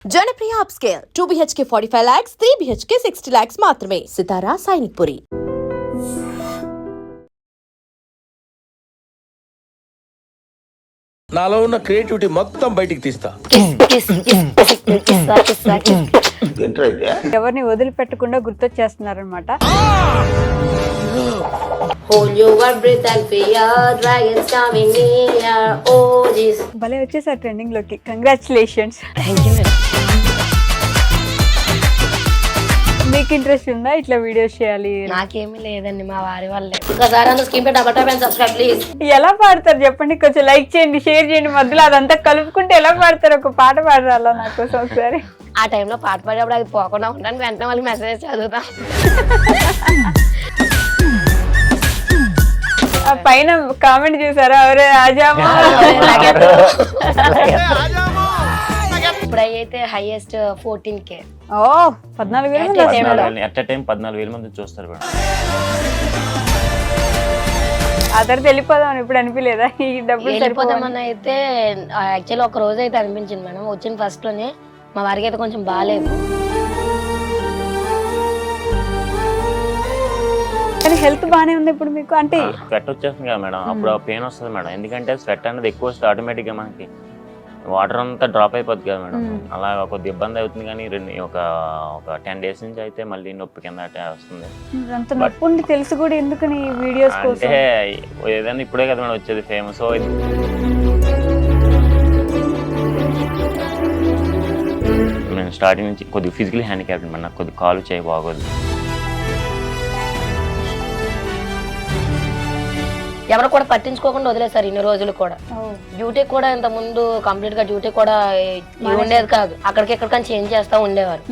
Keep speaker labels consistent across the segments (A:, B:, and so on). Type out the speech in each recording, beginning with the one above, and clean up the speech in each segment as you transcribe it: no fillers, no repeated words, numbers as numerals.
A: Janapriya upscale 2 BHK 45 lakhs, 3 BHK 60 lakhs మాత్రమే. సితారా సైనిక్పురి.
B: నాలో ఉన్న క్రియేటివిటీ మొత్తం బయటికి తీస్తా.
C: ఎవరిని వదిలిపెట్టకుండా గుర్తొచ్చేస్తున్నారనమాట. భలే వచ్చేసారు ట్రెండింగ్ లోకి. కంగ్రాచులేషన్స్. మీకు ఇంట్రెస్ట్ ఉందా ఇట్లా వీడియోస్ చేయాలి?
D: నాకేమీ లేదండి, మా వారి వాళ్ళే.
C: ఎలా పాడతారు చెప్పండి, కొంచెం లైక్ చేయండి, షేర్ చేయండి. మధ్యలో అదంతా కలుపుకుంటే ఎలా పాడతారు? ఒక పాట పాడరాలా నా కోసం ఒకసారి?
D: ఆ టైంలో పాట పాడేప్పుడు అది పోకుండా ఉండడానికి వెంటనే వాళ్ళకి మెసేజ్ చదువుతాం.
C: పైన కామెంట్ చూసారా? ఎవరే ఆజామా.
D: ఇప్పుడు అయితే highest 14K.
C: Oh 14,000
E: at time 14,000 మంది చూస్తారు మేడం.
C: ఆ తర్వాత వెళ్ళిపోదాం ఇప్పుడు అనిపించలేదా? ఈ డబ్బులు
D: వెళ్ళిపోదామని అయితే యాక్చువల్లీ ఒక రోజు అయితే అనిపించింది మేడం. వచ్చిన ఫస్ట్ లోనే మా వారికి అయితే కొంచెం బాగాలేదు.
C: కానీ హెల్త్ బాగానే ఉంది ఇప్పుడు మీకు? అంటే
E: స్వెట్ వచ్చేస్తుంది కదా మేడం, అప్పుడు పెయిన్ వస్తుంది మేడం. ఎందుకంటే స్వెట్ అనేది ఎక్కువ వస్తే ఆటోమేటిక్ గా మనకి వాటర్ అంతా డ్రాప్ అయిపోద్ది కదా మేడం. అలా కొద్ది ఇబ్బంది అవుతుంది. కానీ ఒక 10 days నుంచి అయితే మళ్ళీ నొప్పి కింద వస్తుంది.
C: అంత నొప్పి ఉండి తెలుసు కూడా ఎందుకని వీడియోస్ కోసం?
E: అంటే ఏదైనా ఇప్పుడే కదా మేడం వచ్చేది ఫేమస్. నేను స్టార్టింగ్ నుంచి కొద్దిగా ఫిజికల్ హ్యాండిక్యాప్ మేడం. నాకు కొద్దిగా కాలు చేయి బాగోదు.
D: ఎవరు కూడా పట్టించుకోకుండా వదిలేసారు ఇన్ని రోజులు కూడా. డ్యూటీ కూడా ఇంత ముందు కంప్లీట్ గా డ్యూటీ కూడా ఉండేది కాదు. అక్కడికి ఎక్కడికని చేంజ్ చేస్తా ఉండేవారు.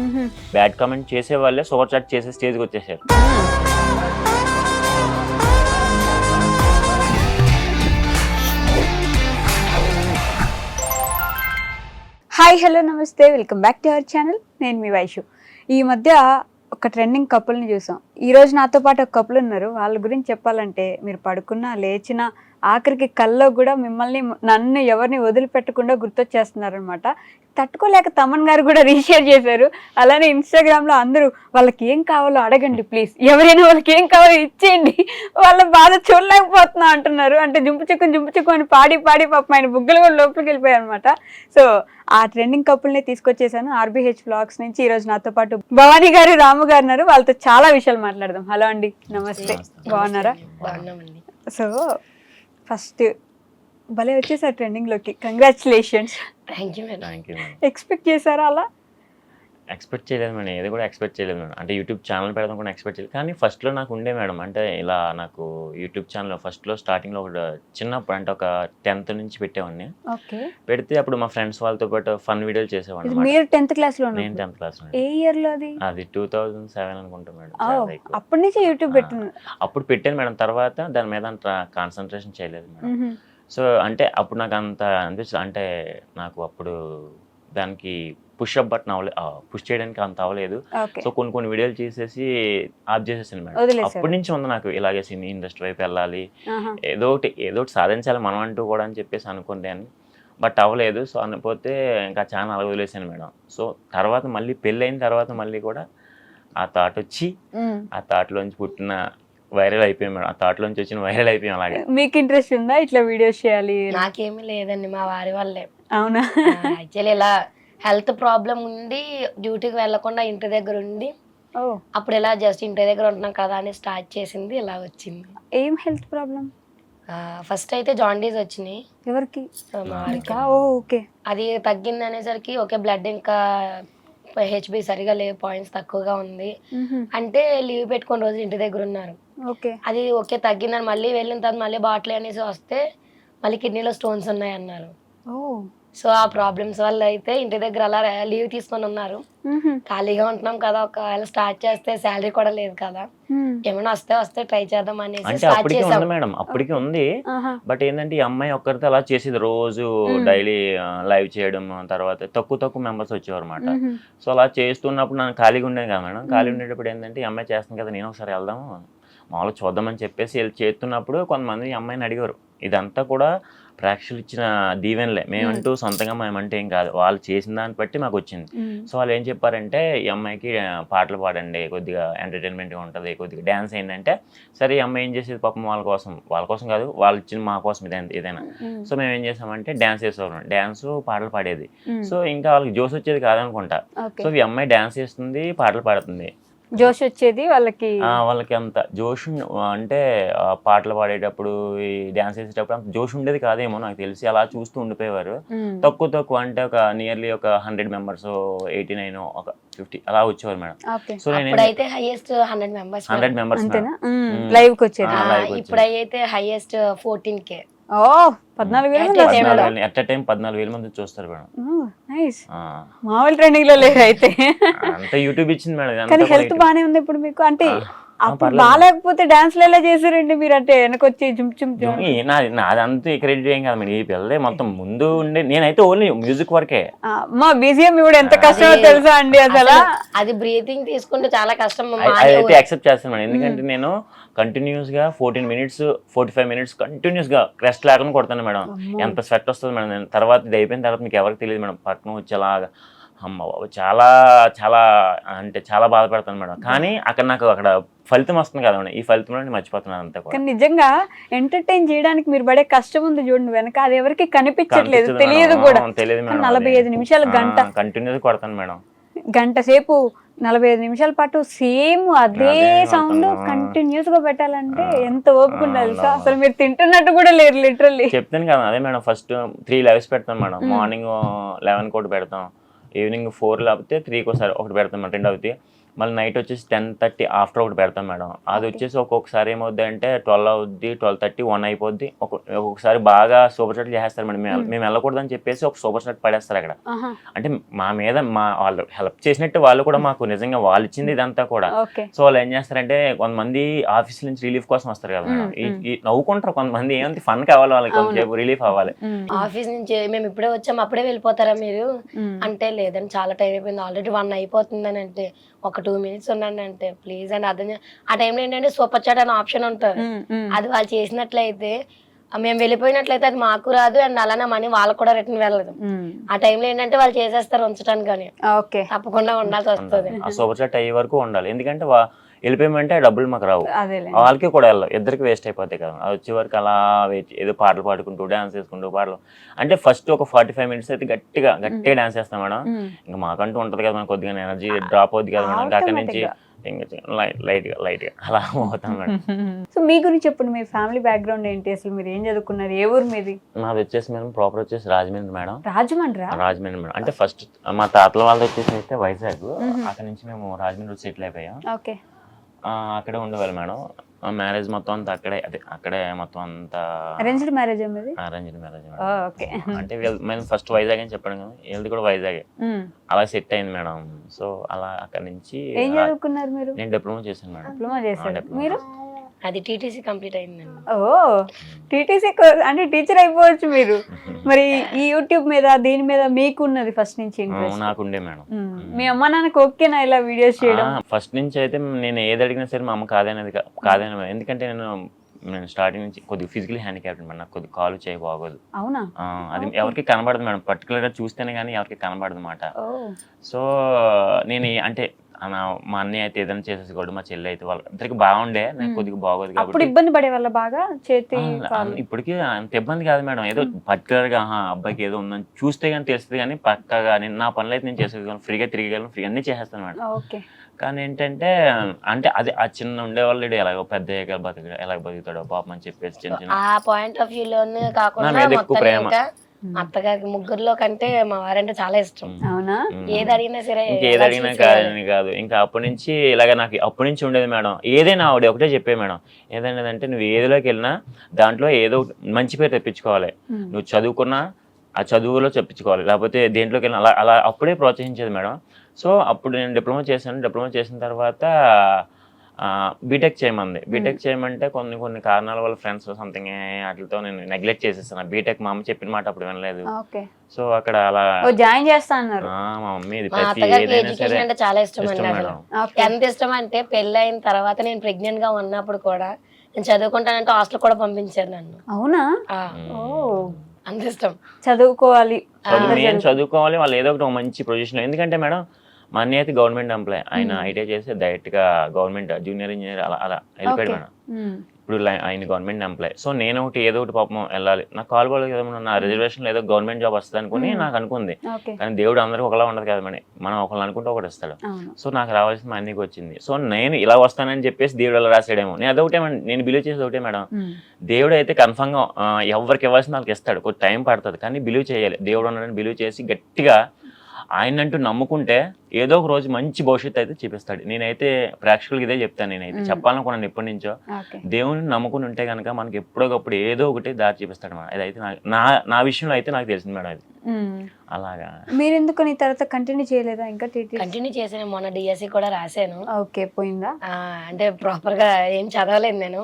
E: బ్యాడ్ కామెంట్ చేసే వాళ్ళే సూపర్ చాట్ చేసే స్టేజ్కి వచ్చేసారు.
C: హాయ్, హలో, నమస్తే, welcome back to our channel. నేను మీ వైషు. ఈ మధ్య ఒక ట్రెండింగ్ కపుల్ని చూసాం. ఈరోజు నాతో పాటు ఒక కపుల్ ఉన్నారు. వాళ్ళ గురించి చెప్పాలంటే మీరు పడుకున్నా లేచినా ఆఖరికి కల్లో కూడా మిమ్మల్ని నన్ను ఎవరిని వదిలిపెట్టకుండా గుర్తొచ్చేస్తున్నారనమాట. తట్టుకోలేక తమన్ గారు కూడా రీషేర్ చేశారు. అలానే ఇన్స్టాగ్రామ్లో అందరూ వాళ్ళకి ఏం కావాలో అడగండి ప్లీజ్, ఎవరైనా వాళ్ళకి ఏం కావాలో ఇచ్చేయండి, వాళ్ళ బాధ చూడలేకపోతున్నా అంటున్నారు. అంటే జుంపు చిక్కు అని పాడి పాపం ఆయన బుగ్గలు కూడా లోపలికి వెళ్ళిపోయాయి అనమాట. సో ఆ ట్రెండింగ్ కపుల్ని తీసుకొచ్చేసాను RBH Vlogs నుంచి. ఈరోజు నాతో పాటు భవానీ గారు, రాము గారు ఉన్నారు. వాళ్ళతో చాలా విషయాలు మాట్లాడదాం. హలో అండి, నమస్తే, బాగున్నారా? సో ఫస్ట్ భలే వచ్చేసారు ట్రెండింగ్ లోకి. కంగ్రాచులేషన్స్. ఎక్స్పెక్ట్ చేశారా అలా?
E: ఎక్స్పెక్ట్ చేయలేదు మేడం, ఏది కూడా ఎక్స్పెక్ట్ చేయలేదు మేడం. అంటే యూట్యూబ్ ఛానల్ పెడదాం కూడా ఎక్స్పెక్ట్ చేయలేదు. కానీ ఫస్ట్లో నాకు ఉండే మేడం, అంటే ఇలా నాకు యూట్యూబ్ ఛానల్ ఫస్ట్లో స్టార్టింగ్లో ఒక చిన్నప్పుడు అంటే ఒక 10th నుంచి పెట్టేవాడిని. పెడితే అప్పుడు మా ఫ్రెండ్స్ వాళ్ళతో పాటు ఫన్ వీడియోలు చేసేవాడిని.
C: మీరు 10th క్లాస్లో?
E: నేను 10th క్లాస్.
C: ఏ ఇయర్ లో అది?
E: అది 2007 అనుకుంటా మేడం.
C: అప్పటి నుంచి యూట్యూబ్ పెట్టాను.
E: అప్పుడు పెట్టాను మేడం. తర్వాత దాని మీద అంత కాన్సన్ట్రేషన్ చేయలేదు మేడం. సో అంటే అప్పుడు నాకు అంత అనిపిస్తుంది, అంటే నాకు అప్పుడు దానికి పుష్అప్ బటన్ పుష్ చేయడానికి అంత అవ్వలేదు. సో కొన్ని వీడియోలు చేసేసి ఆఫ్ చేసేసాను మేడం. అప్పటి నుంచి ఉంది నాకు ఇలాగే సినీ ఇండస్ట్రీ వైపు వెళ్ళాలి, ఏదో ఒకటి సాధించాలి మనం అంటూ కూడా అని చెప్పేసి అనుకుంటాను. బట్ అవ్వలేదు. సో అనిపోతే ఇంకా చాలా అలా వదిలేసాను మేడం. సో తర్వాత మళ్ళీ పెళ్ళి అయిన తర్వాత మళ్ళీ కూడా ఆ థాట్ వచ్చి ఆ థాట్లోంచి పుట్టిన వైరల్ అయిపోయాం మేడం. ఆ థాట్లోంచి వచ్చిన వైరల్ అయిపోయాం. అలాగే
C: మీకు ఇంట్రెస్ట్ ఉందా ఇట్లా వీడియోస్ చేయాలి?
D: నాకేమీ లేదండి, మా వారి వాళ్ళే.
C: అవునా?
D: యాక్చువల్లీ ఇలా హెల్త్ ప్రాబ్లం ఉండి డ్యూటీకి వెళ్లకుండా ఇంటి దగ్గర ఉండి అప్పుడు ఇలా జస్ట్ ఇంటి దగ్గర ఉంటున్నాం కదా అని స్టార్ట్ చేసింది. ఇలా వచ్చింది.
C: ఏం హెల్త్ ప్రాబ్లం?
D: ఫస్ట్ అయితే జాండీస్ వచ్చినాయి.
C: ఎవరికి? ఓకే.
D: అది తగ్గింది అనేసరికి ఓకే, బ్లడ్ ఇంకా HB సరిగా లేవు, పాయింట్స్ తక్కువగా ఉంది అంటే లీవ్ పెట్టుకుని రోజు ఇంటి దగ్గర ఉన్నారు. అది ఓకే తగ్గిందని మళ్ళీ వెళ్ళిన తర్వాత మళ్ళీ బాటిల్ అనేసి వస్తే మళ్ళీ కిడ్నీలో స్టోన్స్ ఉన్నాయి అన్నారు. సో ఆ ప్రాబ్లమ్స్ వల్ల అయితే ఇంటి దగ్గర అలా లీవ్ తీసుకొని ఉన్నారు. ఖాళీగా ఉంటున్నాం కదా, ఒకవేళ స్టార్ట్ చేస్తే శాలరీ కూడా లేదు కదా, ఏమైనా వస్తే ట్రై చేద్దాం అనేసి స్టార్ట్ చేసాం
E: మేడం. అప్పటికి ఉంది. బట్ ఏంటంటే ఈ అమ్మాయి ఒక్కరితో అలా చేసేది, రోజు డైలీ లైవ్ చేయడం. తర్వాత తక్కువ మెంబర్స్ వచ్చేవారు అనమాట. సో అలా చేస్తున్నప్పుడు నాకు ఖాళీగా ఉండేది కదా మేడం. ఖాళీ ఉండేటప్పుడు ఏంటంటే ఈ అమ్మాయి చేస్తుంది కదా, నేను ఒకసారి వెళ్దాము మామూలుగా చూద్దామని చెప్పేసి వెళ్ళి చేస్తున్నప్పుడు కొంతమంది ఈ అమ్మాయిని అడిగారు. ఇదంతా కూడా ప్రేక్షకులు ఇచ్చిన దీవెనలే, మేమంటూ సొంతంగా మేమంటే ఏం కాదు, వాళ్ళు చేసిన దాన్ని బట్టి మాకు వచ్చింది. సో వాళ్ళు ఏం చెప్పారంటే ఈ అమ్మాయికి పాటలు పాడండి, కొద్దిగా ఎంటర్టైన్మెంట్గా ఉంటుంది, కొద్దిగా డ్యాన్స్ ఏంటంటే, సరే ఈ అమ్మాయి ఏం చేసేది పాపం వాళ్ళ కోసం కాదు, వాళ్ళు ఇచ్చిన మా కోసం ఏదైనా. సో మేము ఏం చేసామంటే డ్యాన్స్ చేసేవాళ్ళం, డ్యాన్స్ పాటలు పాడేది. సో ఇంకా వాళ్ళకి జోష్ వచ్చేది కాదనుకుంటా. సో ఈ అమ్మాయి డ్యాన్స్ చేస్తుంది, పాటలు పాడుతుంది,
C: జోష్ వచ్చేది వాళ్ళకి.
E: వాళ్ళకి అంత జోష్ అంటే పాటలు పాడేటప్పుడు ఈ డ్యాన్స్ చేసేటప్పుడు అంత జోష్ ఉండేది కాదేమో నాకు తెలిసి, అలా చూస్తూ ఉండిపోయేవారు. తక్కువ అంటే ఒక నియర్లీ ఒక 100 మెంబర్స్, 89 ఒక 50 అలా వచ్చేవారు మేడం. సో నేను
D: అయితే హైయెస్ట్ 100 మెంబర్స్
E: 100 మెంబర్స్
C: లైవ్ కి వచ్చేది.
D: ఇప్పుడు అయితే highest 14K.
C: Oh 14,000
E: at time 14,000 మంది చూస్తారు మేడం.
C: నైస్. మామూలు ట్రెండింగ్ లో లేరు అయితే.
E: అంతా యూట్యూబ్ ఇచ్చింది మేడం.
C: కానీ హెల్త్ బానే ఉంది ఇప్పుడు మీకు, అంటే అప్పుడు బాగాలేకపోతే డాన్స్లు ఎలా చేశారండి మీరు, అంటే వెనకొచ్చి జుమ్ జుమ్ జుమ్?
E: నాదంతా క్రెడిట్ ఏం కాదు మేడం, ఈ పిల్లలే మొత్తం ముందు ఉండే, నేనైతే ఓన్లీ మ్యూజిక్ వరకే.
C: మా బీజిఎం కూడా ఎంత కష్టమో తెలుసా అండి అసలు.
D: అది బ్రీతింగ్ తీసుకుంటే చాలా కష్టం.
E: అయితే యాక్సెప్ట్ చేస్తాను మేడం, ఎందుకంటే నేను కంటిన్యూస్ గా 14 minutes 45 minutes కంటిన్యూస్ గా రెస్ట్ లేకుండా కొడతాను మేడం. ఎంత స్వెట్ వస్తుంది మేడం. నేను తర్వాత ఇది అయిపోయిన తర్వాత మీకు ఎవరికి తెలియదు మేడం, పక్కన వచ్చేలాగా అమ్మ బాబు చాలా చాలా అంటే చాలా బాధపడతాను మేడం. కానీ అక్కడ ఫలితం వస్తుంది కదా మేడం, ఈ ఫలితంలో నేను మర్చిపోతున్నాను అంతా కూడా.
C: కానీ నిజంగా ఎంటర్టైన్ చేయడానికి మీరు పడే కష్టం ఉంది చూడండి వెనక, అది ఎవరికి కనిపించట్లేదు, తెలియదు కూడా.
E: తెలియదు మేడం.
C: 45 నిమిషాలు గంట
E: కంటిన్యూస్ కొడతాను మేడం,
C: గంట సేపు 45 నిమిషాల పాటు సేమ్ అదే సౌండ్ కంటిన్యూస్ గా పెట్టాలంటే ఎంత ఓపిక ఉండాలి సార్. అసలు మీరు తింటున్నట్టు కూడా లేరు లిటరల్లీ.
E: చెప్తాను కదా అదే మేడం, ఫస్ట్ 3 lives పెడతాం మేడం. మార్నింగ్ 11 ఒకటి పెడతాం, ఈవినింగ్ 4 లేకపోతే 3 ఒకటి పెడతాం మేడం, 2 అవుతాయి. మళ్ళీ నైట్ వచ్చేసి 10:30 ఆఫ్టర్ ఒకటి పెడతాం మేడం. అది వచ్చేసి ఒక్కొక్కసారి ఏమవుద్ది అంటే 12 అవుద్ది, 12:30, 1 అయిపోద్ది. ఒక్కొక్కసారి బాగా సూపర్ షాట్ చేసేస్తారు మేడం. మేము వెళ్ళకూడదని చెప్పేసి ఒక సూపర్ షాట్ పడేస్తారు అక్కడ. అంటే మా మీద వాళ్ళు హెల్ప్ చేసినట్టు వాళ్ళు కూడా మాకు నిజంగా వాళ్ళు ఇచ్చింది ఇదంతా కూడా. సో వాళ్ళు ఏం చేస్తారంటే కొంతమంది ఆఫీస్ నుంచి రిలీఫ్ కోసం వస్తారు కదా మేడం, నవ్వుకుంటారు కొంతమంది, ఏమంటే ఫన్ కావాలి వాళ్ళకి, కొంచెంసేపు రిలీఫ్ అవ్వాలి.
D: ఆఫీస్ నుంచి మేము ఇప్పుడే వచ్చాము అప్పుడే వెళ్ళిపోతారా మీరు అంటే, లేదండి చాలా టైం అయిపోయింది, ఆల్రెడీ 1 అయిపోతుందని. అంటే ఒక 2 minutes ఉన్నాను అంటే ప్లీజ్ అని అర్థం. ఆ టైంలో ఏంటంటే సూపర్ చాట్ అనే ఆప్షన్ ఉంటుంది, అది వాళ్ళు చేసినట్లయితే మేము వెళ్ళిపోయినట్లయితే అది మాకు రాదు, అండ్ అలానే మనీ వాళ్ళకు కూడా రిటర్న్ వెళ్ళదు. ఆ టైంలో ఏంటంటే వాళ్ళు చేసేస్తారు ఉంచడానికి, కానీ తప్పకుండా ఉండాల్సి వస్తుంది.
E: ఆ సూపర్ చాట్ అయ్యే వరకు ఉండాలి, ఎందుకంటే వెళ్ళిపోయామంటే డబ్బులు మాకు రావు, వాళ్ళకి కూడా వెళ్ళవు, ఇద్దరికి వేస్ట్ అయిపోతాయి కదా. అది వచ్చే వరకు అలా ఏదో పాటలు పాడుకుంటూ డాన్స్ చేసుకుంటూ పాటలు అంటే ఫస్ట్ ఒక 45 minutes అయితే గట్టిగా డాన్స్ చేస్తాం మేడం. ఇంకా మాకంటూ ఉంటది కదా మనకు, కొద్దిగా ఎనర్జీ డ్రాప్ అవుద్ది కదా మేడం. అక్కడి నుంచి లైట్ గా అలా అవుతాం మేడం.
C: సో మీ గురించి చెప్పండి, మీ ఫ్యామిలీ బ్యాక్గ్రౌండ్ ఏంటి, అసలు మీరు ఏం చదువుకున్నారు, ఏ ఊరు మీది?
E: మాది వచ్చేసి మేడం ప్రాపర్ వచ్చేసి రాజమండ్రి మేడం.
C: రాజమండ్రి
E: మేడం. అంటే ఫస్ట్ మా తాతల వాళ్ళది వచ్చేసి అయితే వైజాగ్, అక్కడ నుంచి మేము రాజమండ్రి సెటిల్ అయిపోయాం. అక్కడే ఉండేవాళ్ళు మేడం. మ్యారేజ్ మొత్తం అంతా అక్కడే మొత్తం అంతా
C: అరేంజ్డ్ మ్యారేజ్.
E: అంటే మేము ఫస్ట్ వైజాగ్ అని చెప్పాను కదా, వీళ్ళది కూడా వైజాగ్, అలా సెట్ అయింది మేడం. సో అలా అక్కడ నుంచి
C: ఏం చదువుకున్నారు మీరు?
E: నేను డిప్లొమా చేశాను మేడం.
C: డిప్లొమా చేశారు మీరు?
D: అది టీటీసీ కంప్లీట్ అయిందండి.
C: ఓ టీటీసీ అంటే టీచర్ అయిపోవచ్చు మీరు. మరి ఈ యూట్యూబ్ మీద దీని మీద మీకు ఉన్నది ఫస్ట్ నుంచి ఇంట్రెస్ట్?
E: నాకుండే మేడం.
C: మీ అమ్మ నాన్నకి ఓకేనా ఇలా వీడియోస్ చేయడం?
E: ఫస్ట్ నుంచి అయితే నేను ఏది అడిగినా సరే మా అమ్మ కాదనేది. ఎందుకంటే నేను స్టార్టింగ్ నుంచి కొద్దిగా ఫిజికల్ హ్యాండిక్యాప్డ్ మేడం, నాకు కొద్దిగా కాలు చేయి బాగోదు.
C: అవునా?
E: అది ఎవరికి కనబడదు మేడం, పర్టికులర్ గా చూస్తేనే కానీ ఎవరికి కనబడదు అన్నమాట. సో నేను అంటే మా అన్నయ్య అయితే ఏదైనా చేసేసుకోవడం, మా చెల్లి అయితే వాళ్ళ ఇద్దరికి బాగుండే, నాకు కొద్దిగా బాగోదు కాబట్టి
C: ఇబ్బంది పడే వాళ్ళ బాగా చేతి.
E: ఇప్పటికీ అంత ఇబ్బంది కాదు మేడం, ఏదో పర్టికులర్ గా అబ్బాయికి ఏదో ఉందని చూస్తే కానీ తెలుస్తుంది, కానీ పక్కగా నా పనులు అయితే నేను చేసేయగలను, ఫ్రీగా తిరగలను, ఫ్రీగా అన్ని చేసేస్తాను మేడం. కానీ ఏంటంటే అంటే అది ఆ చిన్న ఉండేవాళ్ళు ఎలాగో పెద్ద ఎలాగ బతుకుతాడో పాపం అని చెప్పేసి చిన్న చిన్న
D: ఆ పాయింట్ ఆఫ్ వ్యూ లోనే కాకుండా
E: ఎక్కువ ప్రేమ.
D: అత్తగారికి ముగ్గురులో కంటే మా వారంటే చాలా ఇష్టం. ఏది అడిగినా సరే,
E: ఏది అడిగినా కాదని కాదు, ఇంకా అప్పటి నుంచి ఇలాగ నాకు అప్పటి నుంచి ఉండేది మేడం. ఏదైనా ఆవిడ ఒకటే చెప్పే మేడం, ఏదైనా నువ్వు ఏదిలోకి వెళ్ళినా దాంట్లో ఏదో మంచి పేరు తెప్పించుకోవాలి, నువ్వు చదువుకున్నా ఆ చదువులో చెప్పించుకోవాలి, లేకపోతే దేంట్లోకి వెళ్ళినా అలా అలా అప్పుడే ప్రోత్సహించేది మేడం. సో అప్పుడు నేను డిప్లొమా చేశాను. డిప్లొమా చేసిన తర్వాత బీటెక్ చేయమంది. బీటెక్ చేయమంటే కొన్ని కారణాల వల్ల ఫ్రెండ్స్ సంథింగ్ వాటితో నేను నెగ్లెక్ట్ చేసేస్తాను బీటెక్. మా అమ్మ చెప్పిన మాట అప్పుడు వినలేదు. సో అక్కడ అలా
C: జాయిన్ చేస్తా అన్నారు
E: మా మమ్మీ.
D: ఎడ్యుకేషన్ అంటే చాలా ఇష్టం అండి. ఎంత ఇష్టం అంటే పెళ్లి అయిన తర్వాత నేను ప్రెగ్నెంట్ గా ఉన్నప్పుడు కూడా నేను చదువుకుంటానంటే హాస్టల్ కూడా పంపించారు నన్ను.
C: అవునా?
D: అంత ఇష్టం.
C: చదువుకోవాలి.
E: నేను చదువుకోవాలి, వాళ్ళు ఏదో ఒకటి ఒక మంచి పొజిషన్లో. ఎందుకంటే మేడం మా అన్నయ్య అయితే గవర్నమెంట్ ఎంప్లాయ్, ఆయన ఐటీఐ చేసి డైరెక్ట్గా గవర్నమెంట్ జూనియర్ ఇంజనీర్ అలా అలా వెళ్ళిపోయాడు మేడం. ఇప్పుడు ఆయన గవర్నమెంట్ ఎంప్లాయ్. సో నేను ఒకటి ఏదో ఒకటి పాపం వెళ్ళాలి, నాకు కాల్ కూడా కదా నా రిజర్వేషన్లో ఏదో గవర్నమెంట్ జాబ్ వస్తుంది అనుకుని నాకు అనుకుంది. కానీ దేవుడు అందరికీ ఒకలా ఉండదు కదా మేడం, మనం ఒకళ్ళు అనుకుంటే ఒకటి ఇస్తాడు. సో నాకు రావాల్సిన మా అన్నయ్యకి వచ్చింది. సో నేను ఇలా వస్తానని చెప్పేసి దేవుడు అలా రాసాడేమో. నేను అదొకటే నేను బిలీవ్ చేసేది ఒకటే మేడం, దేవుడు అయితే కన్ఫర్మ్గా ఎవరికి ఇవ్వాల్సిన వాళ్ళకి ఇస్తాడు, కొంచెం టైం పడుతుంది కానీ బిలీవ్ చేయాలి. దేవుడు ఉన్నాడని బిలీవ్ చేసి గట్టిగా ఆయన అంటూ నమ్ముకుంటే ఏదో ఒక రోజు మంచి భవిష్యత్తు అయితే చూపిస్తాడు. నేనైతే ప్రేక్షకులకి ఇదే చెప్తాను, నేనైతే చెప్పాలనుకున్నాను ఎప్పటి నుంచో. దేవుని నమ్ముకుని ఉంటే కనుక మనకి ఎప్పుడోకప్పుడు ఏదో ఒకటి దారి చూపిస్తాడు మేడం. అదైతే నా విషయంలో అయితే నాకు తెలిసింది మేడం అది. అలాగా
C: మీరు ఎందుకు తర్వాత కంటిన్యూ చేయలేదా? ఇంకా
D: కంటిన్యూ చేశాను, మొన్న డిఎస్సి కూడా రాశాను.
C: ఓకే, పోయిందా?
D: అంటే ప్రాపర్ గా ఏం చదవలేదు నేను.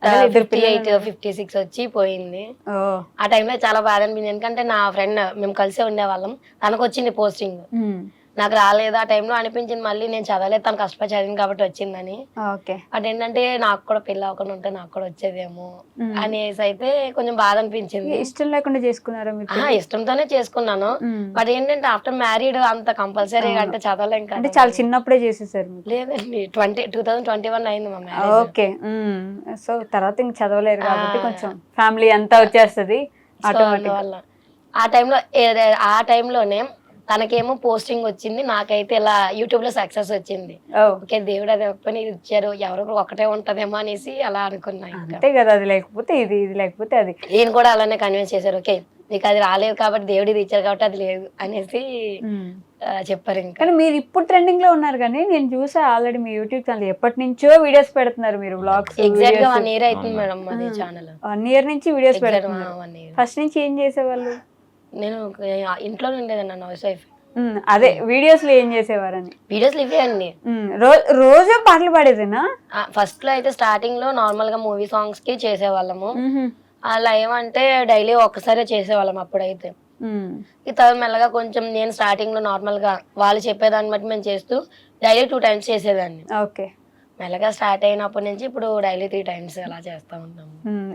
D: 58, 56 వచ్చి పోయింది. ఆ టైంలో చాలా బాధ అనిపించింది, ఎందుకంటే నా ఫ్రెండ్ మేము కలిసే ఉండేవాళ్ళం, తనకు వచ్చింది పోస్టింగ్, నాకు రాలేదు. ఆ టైంలో అనిపించింది మళ్ళీ నేను చదవలేదు, తను కష్టపడి చదివింది కాబట్టి వచ్చిందని. అదేంటంటే నాకు కూడా పెళ్ళి అవ్వకుండా ఉంటే నాకు కూడా వచ్చేదేమో అనేసి అయితే కొంచెం బాధ అనిపించింది.
C: ఇష్టం లేకుండా చేసుకున్నారా మీరు?
D: ఇష్టంతోనే చేసుకున్నాను, బట్ ఏంటంటే ఆఫ్టర్ మ్యారీడ్ అంత కంపల్సరీ అంటే చదవలేం కదా.
C: అంటే చాలా చిన్నప్పుడే చేసేసారు?
D: లేదండి, 2021 అయింది మా మ్యారేజ్.
C: ఓకే, సో తర్వాత ఇంక చదవలేరు కాబట్టి కొంచెం ఫ్యామిలీ అంతా వచ్చేస్తుంది
D: ఆ టైంలోనే తనకేమో పోస్టింగ్ వచ్చింది, నాకైతే ఇలా యూట్యూబ్ లో సక్సెస్ వచ్చింది. ఓకే, దేవుడు అది పని ఇచ్చారు, ఎవరొకరు ఒకటే ఉంటదేమో అనేసి అలా అనుకున్నా.
C: అంతే కదా, అది లేకపోతే ఇది, ఇది లేకపోతే అది.
D: ఈయన కూడా అలానే కన్విన్స్ చేశారు, ఓకే నీకు అది రాలేదు కాబట్టి దేవుడు ఇది ఇచ్చారు కాబట్టి అది లేదు అనేసి చెప్పారు. ఇంకా
C: కానీ మీరు ఇప్పుడు ట్రెండింగ్ లో ఉన్నారు, కానీ నేను చూసా ఆల్రెడీ మీ యూట్యూబ్ ఛానల్ ఎప్పటి నుంచో వీడియోస్ పెడుతున్నారు మీరు, వ్లాగ్స్.
D: ఎగ్జాక్ట్ గా 1 year అవుతుంది మేడం అది ఛానల్.
C: 1 year నుంచి వీడియోస్ పెడుతున్నారు. ఫస్ట్ నుంచి ఏం చేసేవాళ్ళు?
D: నేను ఇంట్లో ఉండేదన్న హౌస్ వైఫ్.
C: అదే వీడియోస్ లో ఏం చేసేవారని?
D: వీడియోస్ ఇవే అండి,
C: రోజు పాటలు పాడేదేనా?
D: ఫస్ట్ లో అయితే స్టార్టింగ్ లో నార్మల్ గా మూవీ సాంగ్స్ కి చేసేవాళ్ళము. అలా ఏమంటే డైలీ ఒక్కసారే చేసేవాళ్ళం అప్పుడైతే. ఈ తర్వాత మెల్లగా కొంచెం నేను స్టార్టింగ్ లో నార్మల్ గా వాళ్ళు చెప్పేదాన్ని బట్టి మేము చేస్తూ డైలీ 2 times చేసేదాన్ని.
C: ఓకే,
D: మెల్లగా స్టార్ట్ అయినప్పటి నుంచి ఇప్పుడు డైలీ 3 times అలా చేస్తా ఉంటాము.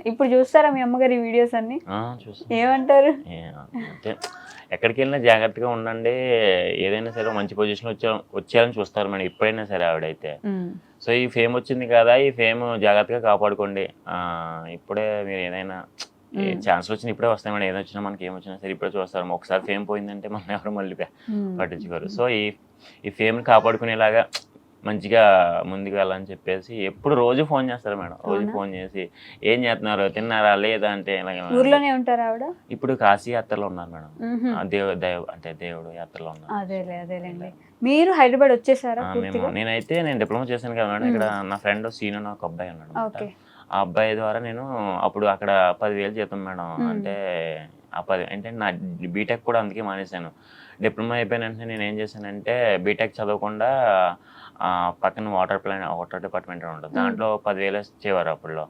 C: ఇప్పుడు చూస్తారా మీ అమ్మగారి వీడియోస్ అన్ని? ఏమంటారు?
E: ఎక్కడికి వెళ్ళినా జాగ్రత్తగా ఉండండి, ఏదైనా సరే మంచి పొజిషన్ వచ్చేయాలని చూస్తారు మేడం ఎప్పుడైనా సరే ఆవిడైతే. సో ఈ ఫేమ్ వచ్చింది కదా, ఈ ఫేమ్ జాగ్రత్తగా కాపాడుకోండి. ఇప్పుడే మీరు ఏదైనా ఛాన్స్ వచ్చిన ఇప్పుడే వస్తాయి మేడం, ఏదో వచ్చినా మనకి ఏమొచ్చినా సరే ఇప్పుడే చూస్తారు. ఒకసారి ఫేమ్ పోయిందంటే మనం ఎవరు మళ్ళీ పట్టించుకోరు. సో ఈ ఫేమ్ని కాపాడుకునేలాగా మంచిగా ముందుకు వెళ్ళాలని చెప్పేసి ఎప్పుడు రోజు ఫోన్ చేస్తారు మేడం. రోజు ఫోన్ చేసి ఏం చేస్తున్నారు, తిన్నారా లేదా అంటే.
C: ఊర్లోనే ఉంటారు ఆవిడ? ఇప్పుడు
E: కాశీ యాత్రలో ఉన్నారు మేడం, అంటే దేవుడు యాత్రలో ఉన్నారు.
C: అదేలేండి. మీరు హైదరాబాద్ వచ్చేసారా?
E: నేను డిప్లొమా చేశాను కదా మేడం. ఇక్కడ నా ఫ్రెండ్ సీను ఒక అబ్బాయి ఉన్నాడు, ఆ అబ్బాయి ద్వారా నేను అప్పుడు అక్కడ 10,000 జీతం మేడం. అంటే ఆ 10 ఏంటంటే నా బీటెక్ కూడా అందుకే మానేశాను. డిప్లొమా అయిపోయిన వెంటనే నేను ఏం చేశానంటే బీటెక్ చదవకుండా పక్కన వాటర్ డిపార్ట్మెంట్ ఉంటుంది, దాంట్లో 10,000 ఇచ్చేవారు అప్పుడులో.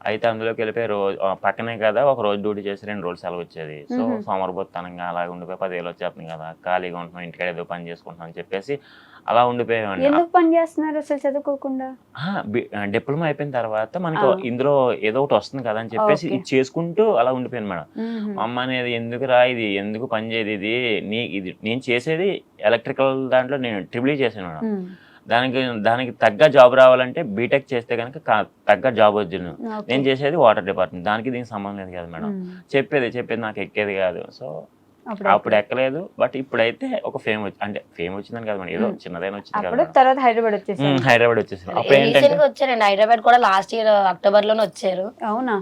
E: అయితే అందులోకి వెళ్ళిపోయి రోజు పక్కనే కదా, ఒక రోజు డ్యూటీ చేసి 2 రోజులు సెలవు వచ్చేది. సో సోమరబోత్తనంగా అలాగే ఉండిపోయి 10,000 వచ్చేస్తుంది కదా, ఖాళీగా ఉంటున్నాం ఇంటికాడ ఏదో పని చేసుకుంటున్నాం అని చెప్పేసి అలా ఉండిపోయామండి.
C: ఎందుకు పని చేస్తున్నారు అసలు చదువుకోకుండా?
E: డిప్లొమా అయిపోయిన తర్వాత మనకు ఇందులో ఏదో ఒకటి వస్తుంది కదా అని చెప్పేసి ఇది చేసుకుంటూ అలా ఉండిపోయాను మేడం. మా అమ్మ అనేది ఎందుకు రా, ఇది ఎందుకు పని చేయదు, ఇది నేను చేసేది ఎలక్ట్రికల్ దాంట్లో నేను ట్రిపుల్ చేశాను మేడం. దానికి తగ్గ జాబ్ రావాలంటే బీటెక్ చేస్తే కనుక తగ్గ జాబ్ వచ్చింది. నేను చేసేది వాటర్ డిపార్ట్మెంట్, దీనికి సంబంధం లేదు కదా మేడం. చెప్పేది నాకు ఎక్కేది కాదు. సో అప్పుడు ఎక్కలేదు. బట్ ఇప్పుడైతే ఒక ఫేమ్ వచ్చిందని కదా మేడం, ఏదో చిన్నదైనా వచ్చింది కదా.
C: తర్వాత హైదరాబాద్ వచ్చేసాను.
D: అప్పుడు ఏంటంటే వచ్చారండి హైదరాబాద్ కూడా, లాస్ట్ ఇయర్ అక్టోబర్ లోనే వచ్చారు.
C: అవునా?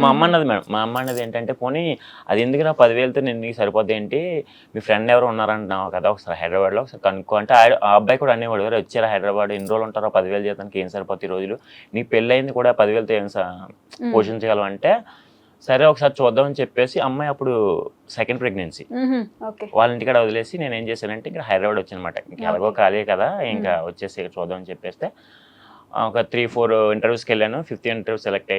E: మా అమ్మ అన్నది మేడం, మా అమ్మ అన్నది ఏంటంటే పోనీ అది ఎందుకు నా 10,000తో నీకు సరిపోద్ది ఏంటి, మీ ఫ్రెండ్ ఎవరు ఉన్నారంటున్నావు కదా, ఒకసారి హైదరాబాద్ లో ఒకసారి కనుక్కో అంటే ఆ అబ్బాయి కూడా అనేవాడు, ఎవరు వచ్చారా హైదరాబాద్, ఎన్ని రోజులు ఉంటారో 10,000 జీతానికి ఏం సరిపోతాయి రోజులు, నీకు పెళ్ళి అయింది కూడా 10,000తో ఏం పోషించగలం అంటే సరే ఒకసారి చూద్దామని చెప్పేసి అమ్మాయి అప్పుడు 2nd ప్రెగ్నెన్సీ వాళ్ళ ఇంటికాడ వదిలేసి నేను ఏం చేశానంటే ఇక్కడ హైదరాబాద్ వచ్చానమాట. ఇంకా ఎలాగో ఖాళీ కదా, ఇంకా వచ్చేసి చూద్దామని చెప్పేస్తే ఒక 3-4 ఇంటర్వ్యూస్కి వెళ్ళాను. 5th ఇంటర్వ్యూ సెలెక్ట్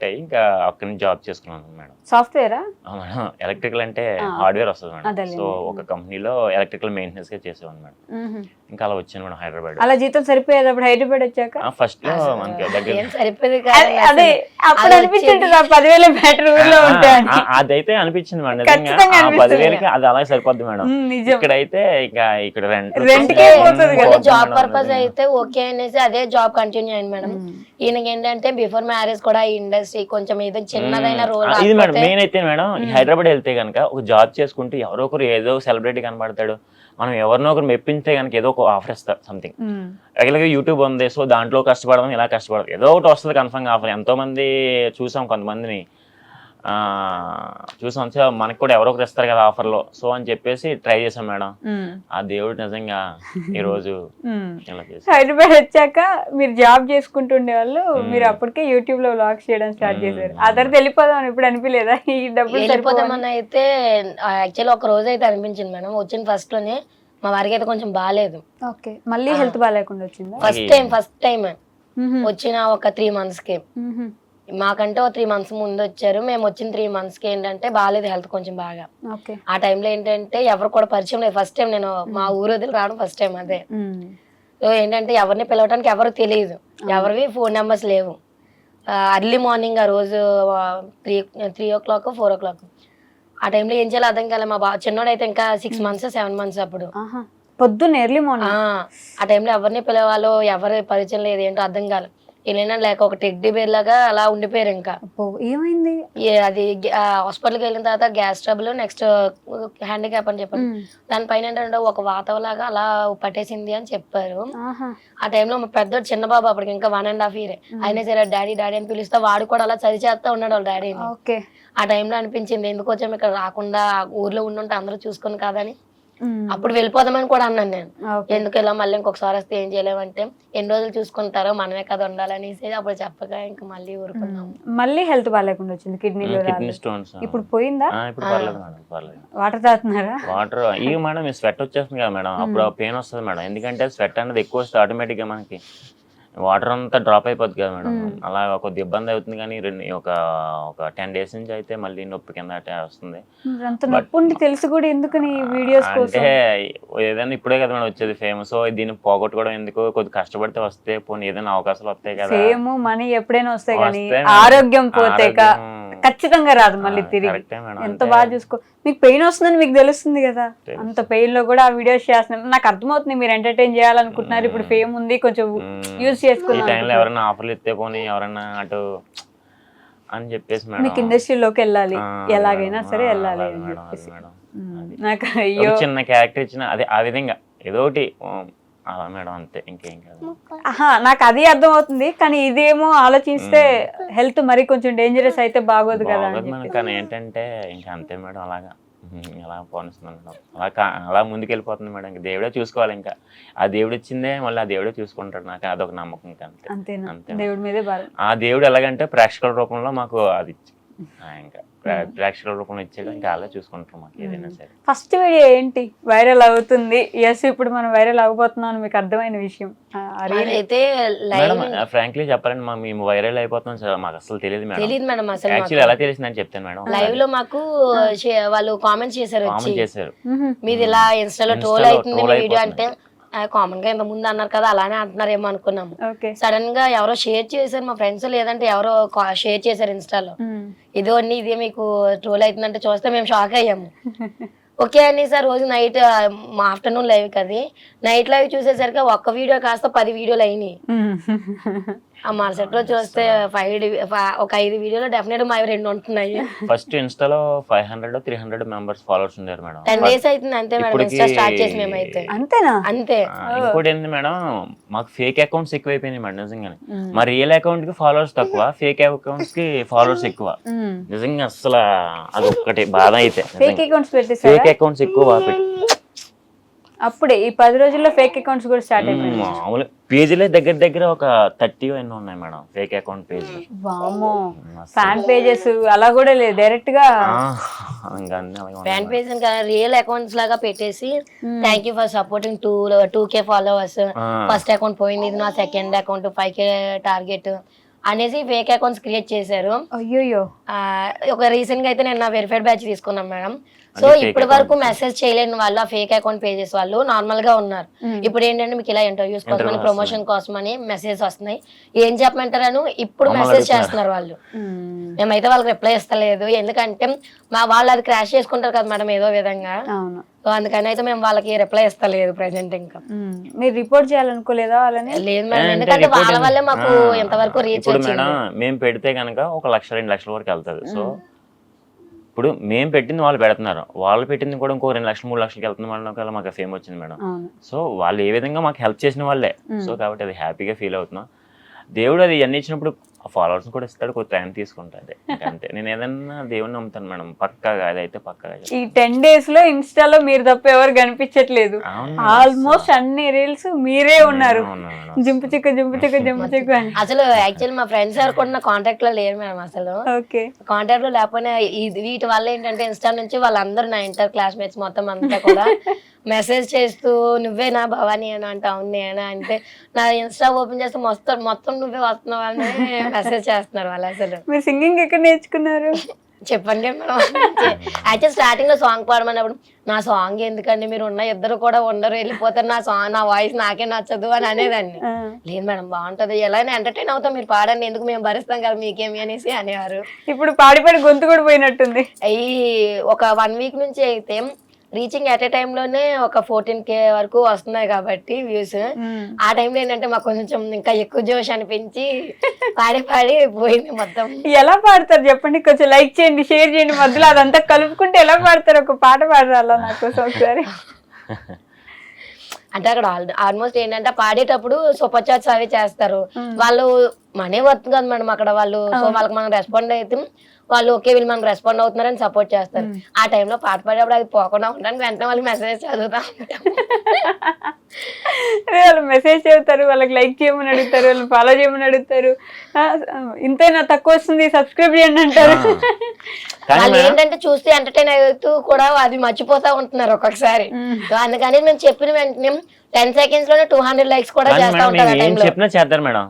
E: అయ్యి ఇంకా అక్కడి నుంచి జాబ్ చేసుకున్నాను మేడం.
C: సాఫ్ట్వేరా?
E: మేడం ఎలక్ట్రికల్ అంటే హార్డ్వేర్ వస్తుంది మేడం.
C: అదేలేండి.
E: సో ఒక కంపెనీలో ఎలక్ట్రికల్ మెయింటెనెన్స్ గా చేసేవాడిని మేడం. ఇంకా అలా వచ్చాను మేడం హైదరాబాద్.
C: అలా జీతం సరిపోయేది అప్పుడు హైదరాబాద్ వచ్చాక?
E: ఫస్ట్ లో మనకి దగ్గర
D: ఏం సరిపోయేది
C: అదే అప్పుడు అనిపించింది 10,000 బెటర్ ఊర్లో ఉంటాయని.
E: అదైతే అనిపించింది మేడం.
C: ఖచ్చితంగా
E: నిజంగా
C: అనిపిస్తుంది.
E: 10,000కి అది అలాగే సరిపోద్ది మేడం.
C: నిజం.
E: ఇక్కడైతే ఇంకా ఇక్కడ
C: రెంట్కే పోతుంది కదా.
D: జాబ్ పర్పస్ అయితే ఓకే అనేసి అదే జాబ్ కంటిన్యూ అయింది మేడం. ఈయనకి ఏంటంటే బిఫోర్ మ్యారేజ్ కూడా ఈ ఇండస్ట్రీ కొంచెం ఏదో చిన్నదైన రోల్.
E: ఇది మేడం మెయిన్ అయితే మేడం హైదరాబాద్ వెళ్తే కనుక ఒక జాబ్ చేసుకుంటూ ఎవరో ఒకరు ఏదో సెలబ్రిటీ కనబడతాడు, మనం ఎవరినో ఒకరు మెప్పించే కనుక ఏదో ఒక ఆఫర్ ఇస్తారు సంథింగ్. రెగ్యులర్గా యూట్యూబ్ ఉంది, సో దాంట్లో కష్టపడదాం, ఇలా కష్టపడదాం, ఏదో ఒకటి వస్తుంది కన్ఫర్మ్గా ఆఫర్. ఎంతో మంది చూసాం, కొంతమందిని చూసాం, మనకి కూడా ఎవరో ఒకరు ఇస్తారు కదా ఆఫర్లో, సో అని చెప్పేసి ట్రై చేసాం మేడం. ఆ దేవుడు నిజంగా ఈ రోజు ఇలా చేసి
C: హైదరాబాద్ వచ్చాక మీరు జాబ్ చేసుకుంటుండే వాళ్ళు, మీరు అప్పటికే యూట్యూబ్ లో వ్లాగ్స్ చేయడం స్టార్ట్ చేశారు. ఆ తర్వాత వెళ్ళిపోదాం ఇప్పుడు అనిపించలేదా? ఈ డబ్బులు
D: వెళ్ళిపోదామని అయితే యాక్చువల్లీ ఒక రోజు అయితే అనిపించింది మేడం. వచ్చిన ఫస్ట్ లోనే మా వారికి అయితే కొంచెం బాగాలేదు.
C: ఓకే, మళ్ళీ హెల్త్ బాగాలేకుండా వచ్చిందా?
D: ఫస్ట్ టైం వచ్చిన ఒక 3 months కి, మాకంటే ఒక 3 months ముందు వచ్చారు. మేము వచ్చిన 3 months కి ఏంటంటే బాగాలేదు హెల్త్ కొంచెం బాగా. ఆ టైంలో ఏంటంటే ఎవరు కూడా పరిచయం లేదు. ఫస్ట్ టైం నేను మా ఊరు వదిలి రావడం ఫస్ట్ టైం అదే. సో ఏంటంటే ఎవరిని పిలవడానికి ఎవరు తెలియదు, ఎవరివి ఫోన్ నెంబర్స్ లేవు. అర్లీ మార్నింగ్ ఆ రోజు 3 o'clock 4 o'clock ఆ టైంలో ఏం చేయాలో అర్థం కాలే. మా చిన్నోడు అయితే ఇంకా 6 months 7 months అప్పుడు.
C: పొద్దున్న ఎర్లీ మార్నింగ్
D: ఆ టైంలో ఎవరిని పిలవాలో ఎవరి పరిచయం లేదు, ఏంటో అర్థం కాలేదు. వెళ్ళినా లేక ఒక టెడ్డీ బేర్ లాగా అలా ఉండిపోయారు. ఇంకా
C: ఏమైంది
D: అది హాస్పిటల్కి వెళ్ళిన తర్వాత గ్యాస్ ట్రబుల్, నెక్స్ట్ హ్యాండిక్యాప్ అని చెప్పారు. దానిపైన ఏంటంటే ఒక వాతావలాగా అలా పట్టేసింది అని చెప్పారు. ఆ టైంలో మా పెద్ద చిన్న బాబు అప్పటికి ఇంకా 1.5 year. అయినా సరే డాడీ డాడీ అని పిలుస్తా వాడు కూడా అలా చదివి చేస్తా ఉన్నాడు వాళ్ళ డాడీని. ఆ టైంలో అనిపించింది ఎందుకు వచ్చాము ఇక్కడ, రాకుండా ఊర్లో ఉండుంటే అందరూ చూసుకుని కాదని. అప్పుడు వెళ్ళిపోదామని కూడా అన్నాను నేను. ఎందుకు ఇలా మళ్ళీ ఇంకొకసారి వస్తే ఏం చేయలేమంటే ఎన్ని రోజులు చూసుకుంటారో మనమే కదా ఉండాలనేసి అప్పుడు చెప్పగా ఇంకా మళ్ళీ ఊరుకున్నాము.
C: మళ్ళీ హెల్త్ బాగాలేకుండా వచ్చింది, కిడ్నీ
E: స్టోన్స్.
C: ఇప్పుడు పోయిందా?
E: ఇప్పుడు పర్లేదు మేడం, పర్లేదు.
C: వాటర్ తాగుతున్నారా?
E: వాటర్ ఇవి మేడం స్వెట్ వచ్చేస్తుంది కదా మేడం, అప్పుడు పెయిన్ వస్తుంది మేడం. ఎందుకంటే స్వెట్ అనేది ఎక్కువ వస్తే ఆటోమేటిక్గా మనకి వాటర్ అంతా డ్రాప్ అయిపోద్ది కదా మేడం. అలా కొద్ది ఇబ్బంది అవుతుంది. కానీ ఒక 10 days నుంచి అయితే మళ్ళీ నొప్పి కింద వస్తుంది.
C: తెలుసు కూడా ఎందుకని వీడియోస్
E: అంటే ఏదైనా ఇప్పుడే కదా మేడం వచ్చేది ఫేమ్, సో దీన్ని పోగొట్టుకోవడం ఎందుకు, కొద్ది కష్టపడితే వస్తే పోనీ ఏదైనా అవకాశాలు వస్తాయి కదా.
C: ఫేమ్ మనీ ఎప్పుడైనా వస్తాయి కానీ ఆరోగ్యం పోతే ఖచ్చితంగా రాదు మళ్ళీ తిరిగి. ఎంత బాగా చూసుకో, మీకు పెయిన్ వస్తుందని మీకు తెలుస్తుంది కదా, అంత పెయిన్ లో కూడా ఆ వీడియోస్ చేస్తున్నారు. నాకు అర్థమవుతుంది మీరు ఎంటర్టైన్ చేయాలనుకుంటున్నారు, ఇప్పుడు ఫేమ్ ఉంది కొంచెం యూజ్ చేసుకున్నారు.
E: ఎవరైనా ఆఫర్లు ఇస్తే పోనీ ఎవరైనా అటు అని చెప్పేసి
C: మీకు ఇండస్ట్రీలోకి వెళ్ళాలి, ఎలాగైనా సరే వెళ్ళాలి అని చెప్పేసి నాకు అయ్యో
E: చిన్న క్యారెక్టర్ ఇచ్చిన అదే ఆ విధంగా ఏదో ఒకటి అలా మేడం, అంతే, ఇంకేం కాదు.
C: నాకు అది అర్థం అవుతుంది. కానీ ఇదేమో ఆలోచిస్తే హెల్త్ మరి కొంచెం డేంజరస్ అయితే బాగోదు కదా.
E: కానీ ఏంటంటే ఇంకా అంతే మేడం, అలాగా అలా పోనిస్తున్నాను మేడం, అలా ముందుకెళ్ళిపోతుంది మేడం. ఇంకా దేవుడే చూసుకోవాలి, ఇంకా ఆ దేవుడు ఇచ్చిందే మళ్ళీ ఆ దేవుడే చూసుకుంటాడు. నాకు అదొక నమ్మకం. ఇంకా అంతే,
C: దేవుడి మీదే భారం.
E: ఆ దేవుడు ఎలాగంటే ప్రేక్షకుల రూపంలో మాకు అది ఇంకా ప్రేక్షకుల రూపంలో ఇచ్చాడు, ఇంకా అలా చూసుకుంటాం మాకు ఏదైనా సరే.
C: ఫస్ట్ వీడియో ఏంటి వైరల్ అవుతుంది? ఎస్, ఇప్పుడు మనం వైరల్ అవ్వబోతున్నాం మీకు అర్థమైన విషయం
D: అయితే
E: ఫ్రాంక్లీ చెప్పాలంటే మేము వైరల్ అయిపోతున్నాం మాకు అసలు తెలియదు మేడం.
D: యాక్చువల్లీ
E: ఎలా తెలిసిందని చెప్తాను మేడం.
D: లైవ్ లో మాకు వాళ్ళు కామెంట్ చేశారు, మీది ఇలా ఇన్స్టాలో ట్రోల్ అవుతుంది వీడియో అంటే కామన్ గా ఇంత ముందు అన్నారు కదా అలానే అంటున్నారేమో అనుకున్నాము. సడన్ గా ఎవరో షేర్ చేశారు మా ఫ్రెండ్స్, లేదంటే ఎవరో షేర్ చేశారు ఇన్స్టాలో, ఇదో అన్ని ఇదే మీకు ట్రోల్ అవుతుందంటే చూస్తే మేము షాక్ అయ్యాము. ఓకే అని సార్ రోజు నైట్ మా ఆఫ్టర్నూన్ లైవ్ కది నైట్ లైవ్ చూసేసరికి ఒక్క వీడియో కాస్త 10 వీడియోలు అయినాయి. ఆ మరుసటి రోజు చూస్తే 5 వీడియోలో డెఫినెట్ మా 2 ఉంటున్నాయి.
E: ఫస్ట్ ఇన్స్టాలో 500-300 మెంబర్స్ ఫాలోవర్స్ ఉన్నారు మేడం.
D: 10 days అవుతుంది అంతే మేడం ఇన్స్టా స్టార్ట్ చేసి మేమైతే.
C: అంతేనా?
D: అంతే.
E: ఇంకోటి ఏంది మేడం, మాకు ఫేక్ అకౌంట్స్ ఎక్కువైపోయినాయి మేడం నిజంగానే. మా రియల్ అకౌంట్ కి ఫాలోవర్స్ తక్కువ, ఫేక్ అకౌంట్స్ కి ఫాలోవర్స్ ఎక్కువ. నిజంగా అసలు అది ఒక్కటి బాధ. అయితే
C: ఫేక్ అకౌంట్స్
E: ఎక్కువ
C: అప్పుడే ఈ 10 రోజుల్లో ఫేక్ అకౌంట్స్ కూడా స్టార్ట్ అయిపోయాయి.
E: మామూలు పేజీలే దగ్గర దగ్గర ఒక 30 ఎన్నో ఉన్నాయి మేడం ఫేక్ అకౌంట్ పేజీలు.
C: వామో, ఫ్యాన్ పేజెస్ అలా కూడా లేదు, డైరెక్ట్ గా
D: ఫ్యాన్ పేజ్ రియల్ అకౌంట్స్ లాగా పెట్టేసి thank you for supporting 2K followers, first account పోయింది, ఇది నా సెకండ్ అకౌంట్ 5K టార్గెట్ అనేసి ఫేక్ అకౌంట్స్ క్రియేట్ చేశారు.
C: అయ్యో,
D: ఒక రీసెంట్ గా అయితే నేను నా వెరిఫైడ్ బ్యాచ్ తీసుకున్నాం మేడం. సో ఇప్పటి వరకు మెసేజ్ చేయలేని వాళ్ళు ఆ ఫేక్ అకౌంట్ పేజెస్ వాళ్ళు నార్మల్ గా ఉన్నారు. ఇప్పుడు ఏంటంటే మీకు ఇలా ఇంటర్వ్యూస్ కోసమని ప్రమోషన్ కోసమని మెసేజ్ వస్తున్నాయి, ఏం చెప్పమంటారని ఇప్పుడు మెసేజ్ చేస్తున్నారు వాళ్ళు. మేమైతే వాళ్ళకి రిప్లై ఇస్తలేదు, ఎందుకంటే వాళ్ళు అది క్రాష్ చేసుకుంటారు కదా మేడం ఏదో విధంగా. సో అందుకని అయితే మేము వాళ్ళకి రిప్లై ఇస్తలేదు ప్రెసెంట్. ఇంకా
C: మీరు రిపోర్ట్ చేయాలనుకోలేదా వాళ్ళని?
D: లేదు మేడం, ఎందుకంటే వాళ్ళ వల్లే మాకు ఎంతవరకు రీచ్ వచ్చింది.
E: మేము పెడితే కనుక 1 లక్ష 2 లక్షల వరకు వెళ్తుంది. సో ఇప్పుడు మేము పెట్టింది వాళ్ళు పెడుతున్నారు, వాళ్ళు పెట్టింది కూడా ఇంకో 2 లక్షలు 3 లక్షలకి వెళ్తున్న వాళ్ళ మాకు ఫేమ్ వచ్చింది మేడం. సో వాళ్ళు ఏ విధంగా మాకు హెల్ప్ చేసిన వాళ్ళే. సో కాబట్టి అది హ్యాపీగా ఫీల్ అవుతున్నాం. దేవుడు అది అన్ని ఇచ్చినప్పుడు ఫాలోవర్స్ కూడా ఇస్తాడు, కొంత టైం తీసుకుంటాడు అంతే. నేను ఏదన్నా దేవుడిని నమ్ముతాను మేడం, పక్కాగా అదైతే పక్కాగా.
C: ఈ 10 days లో ఇన్స్టాలో మీరు తప్ప ఎవరు కనిపించట్లేదు, ఆల్మోస్ట్ అన్ని రీల్స్ మీరే ఉన్నారు, జింపు చిక్కు అని.
D: అసలు యాక్చువల్లీ మా ఫ్రెండ్స్ ఎవరు కూడా నా కాంటాక్ట్ లో లేరు మేడం. అసలు కాంటాక్ట్ లో లేకపోయినా వీటి వల్ల ఏంటంటే ఇన్స్టా నుంచి వాళ్ళందరూ నా ఇంటర్ క్లాస్మేట్స్ మొత్తం అంతా కూడా మెసేజ్ చేస్తూ నువ్వేనా భవానీ అని అంటే అవును నేనా అంటే నా ఇన్స్టా ఓపెన్ చేస్తే మొత్తం నువ్వే వస్తున్నావు అని మెసేజ్ చేస్తున్నారు వాళ్ళు. అసలు
C: మీరు సింగింగ్ ఎక్కడ నేర్చుకున్నారు
D: చెప్పండి మేడం. యాక్చువల్ స్టార్టింగ్ లో సాంగ్ పాడమన్నప్పుడు నా సాంగ్ ఎందుకండి, మీరు ఉన్న ఇద్దరు కూడా ఉండరు, వెళ్ళిపోతారు, నా వాయిస్ నాకే నచ్చదు అని అనేదాన్ని. లేదు మేడం బాగుంటది, ఎలా ఎంటర్టైన్ అవుతాం, మీరు పాడండి, ఎందుకు మేము భరిస్తాం కదా మీకేమి అనేసి అనేవారు.
C: ఇప్పుడు పాడి గొంతు కూడా పోయినట్టుంది.
D: ఈ ఒక 1 week నుంచి అయితే రీచింగ్ ఎట్ ఏ టైమ్ లోనే ఒక 14K వరకు వస్తున్నాయి కాబట్టి వ్యూస్. ఆ టైంలో ఏంటంటే మాకు కొంచెం ఇంకా ఎక్కువ జోష్ అనిపించి పాడి పోయింది మొత్తం.
C: ఎలా పాడతారు చెప్పండి, కొంచెం లైక్ చేయండి, షేర్ చేయండి, మధ్యలో అదంతా కలుపుకుంటే ఎలా పాడతారు, ఒక పాట పాడరాలా నాకు ఒకసారి?
D: అంటే అక్కడ ఆల్మోస్ట్ ఏంటంటే పాడేటప్పుడు సూపర్ చాట్స్ అవి చేస్తారు, వాళ్ళు మనీ వర్త్ కదా మేడం అక్కడ వాళ్ళు. సో వాళ్ళకి మనం రెస్పాండ్ అయితే వాళ్ళు ఓకే వీళ్ళు మనకు రెస్పాండ్ అవుతున్నారని సపోర్ట్ చేస్తారు. ఆ టైంలో పాట పాడేప్పుడు అది పోకుండా ఉండడానికి వెంటనే వాళ్ళకి మెసేజ్ చదువుతా ఉంటాం.
C: వాళ్ళు మెసేజ్ చదువుతారు, వాళ్ళకి లైక్ చేయమని అడుగుతారు, వాళ్ళు ఫాలో చేయమని అడుగుతారు, ఇంతైనా తక్కువ వస్తుంది సబ్స్క్రైబ్ చేయండి అంటారు.
D: వాళ్ళు ఏంటంటే చూస్తే ఎంటర్టైన్ అవుతూ కూడా అది మర్చిపోతా ఉంటున్నారు ఒక్కొక్కసారి. సో అందుకని మేము చెప్పిన వెంటనే 10 seconds లోనే 200 likes కూడా చేస్తా ఉంటారు.
E: ఏం చెప్పినా చేస్తారు మేడం.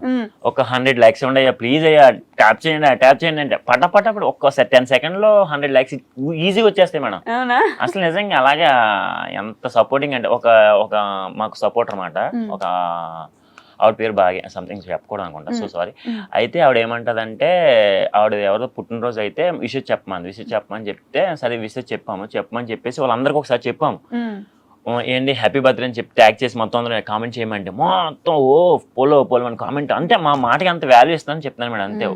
E: ఒక 100 likes ఉండయ్యా ప్లీజ్ అయ్యా ట్యాప్ చేయండి అంటే పటపటప్పుడు ఒక్కోసారి 10 seconds లో 100 likes ఈజీగా వచ్చేస్తాయి మేడం. అసలు నిజంగా అలాగే ఎంత సపోర్టింగ్ అంటే ఒక మాకు సపోర్ట్ అనమాట. ఒక ఆవిడ పేరు బాగా సంథింగ్ చెప్పకూడదు అనుకుంటా, సో సారీ. అయితే ఆవిడ ఏమంటదంటే ఆవిడ ఎవరో పుట్టినరోజు అయితే విషయం చెప్పమని చెప్తే సరే విషయం చెప్పమని చెప్పేసి వాళ్ళందరికీ ఒకసారి చెప్పాము. ఏంటి హ్యాపీ బర్త్డే అని చెప్పి ట్యాగ్ చేసి మొత్తం అందరూ కామెంట్ చేయమంటే మొత్తం పోలో అని కామెంట్. అంటే మా మాటకి అంత వాల్యూ ఇస్తానని చెప్తాను మేడం అంతే.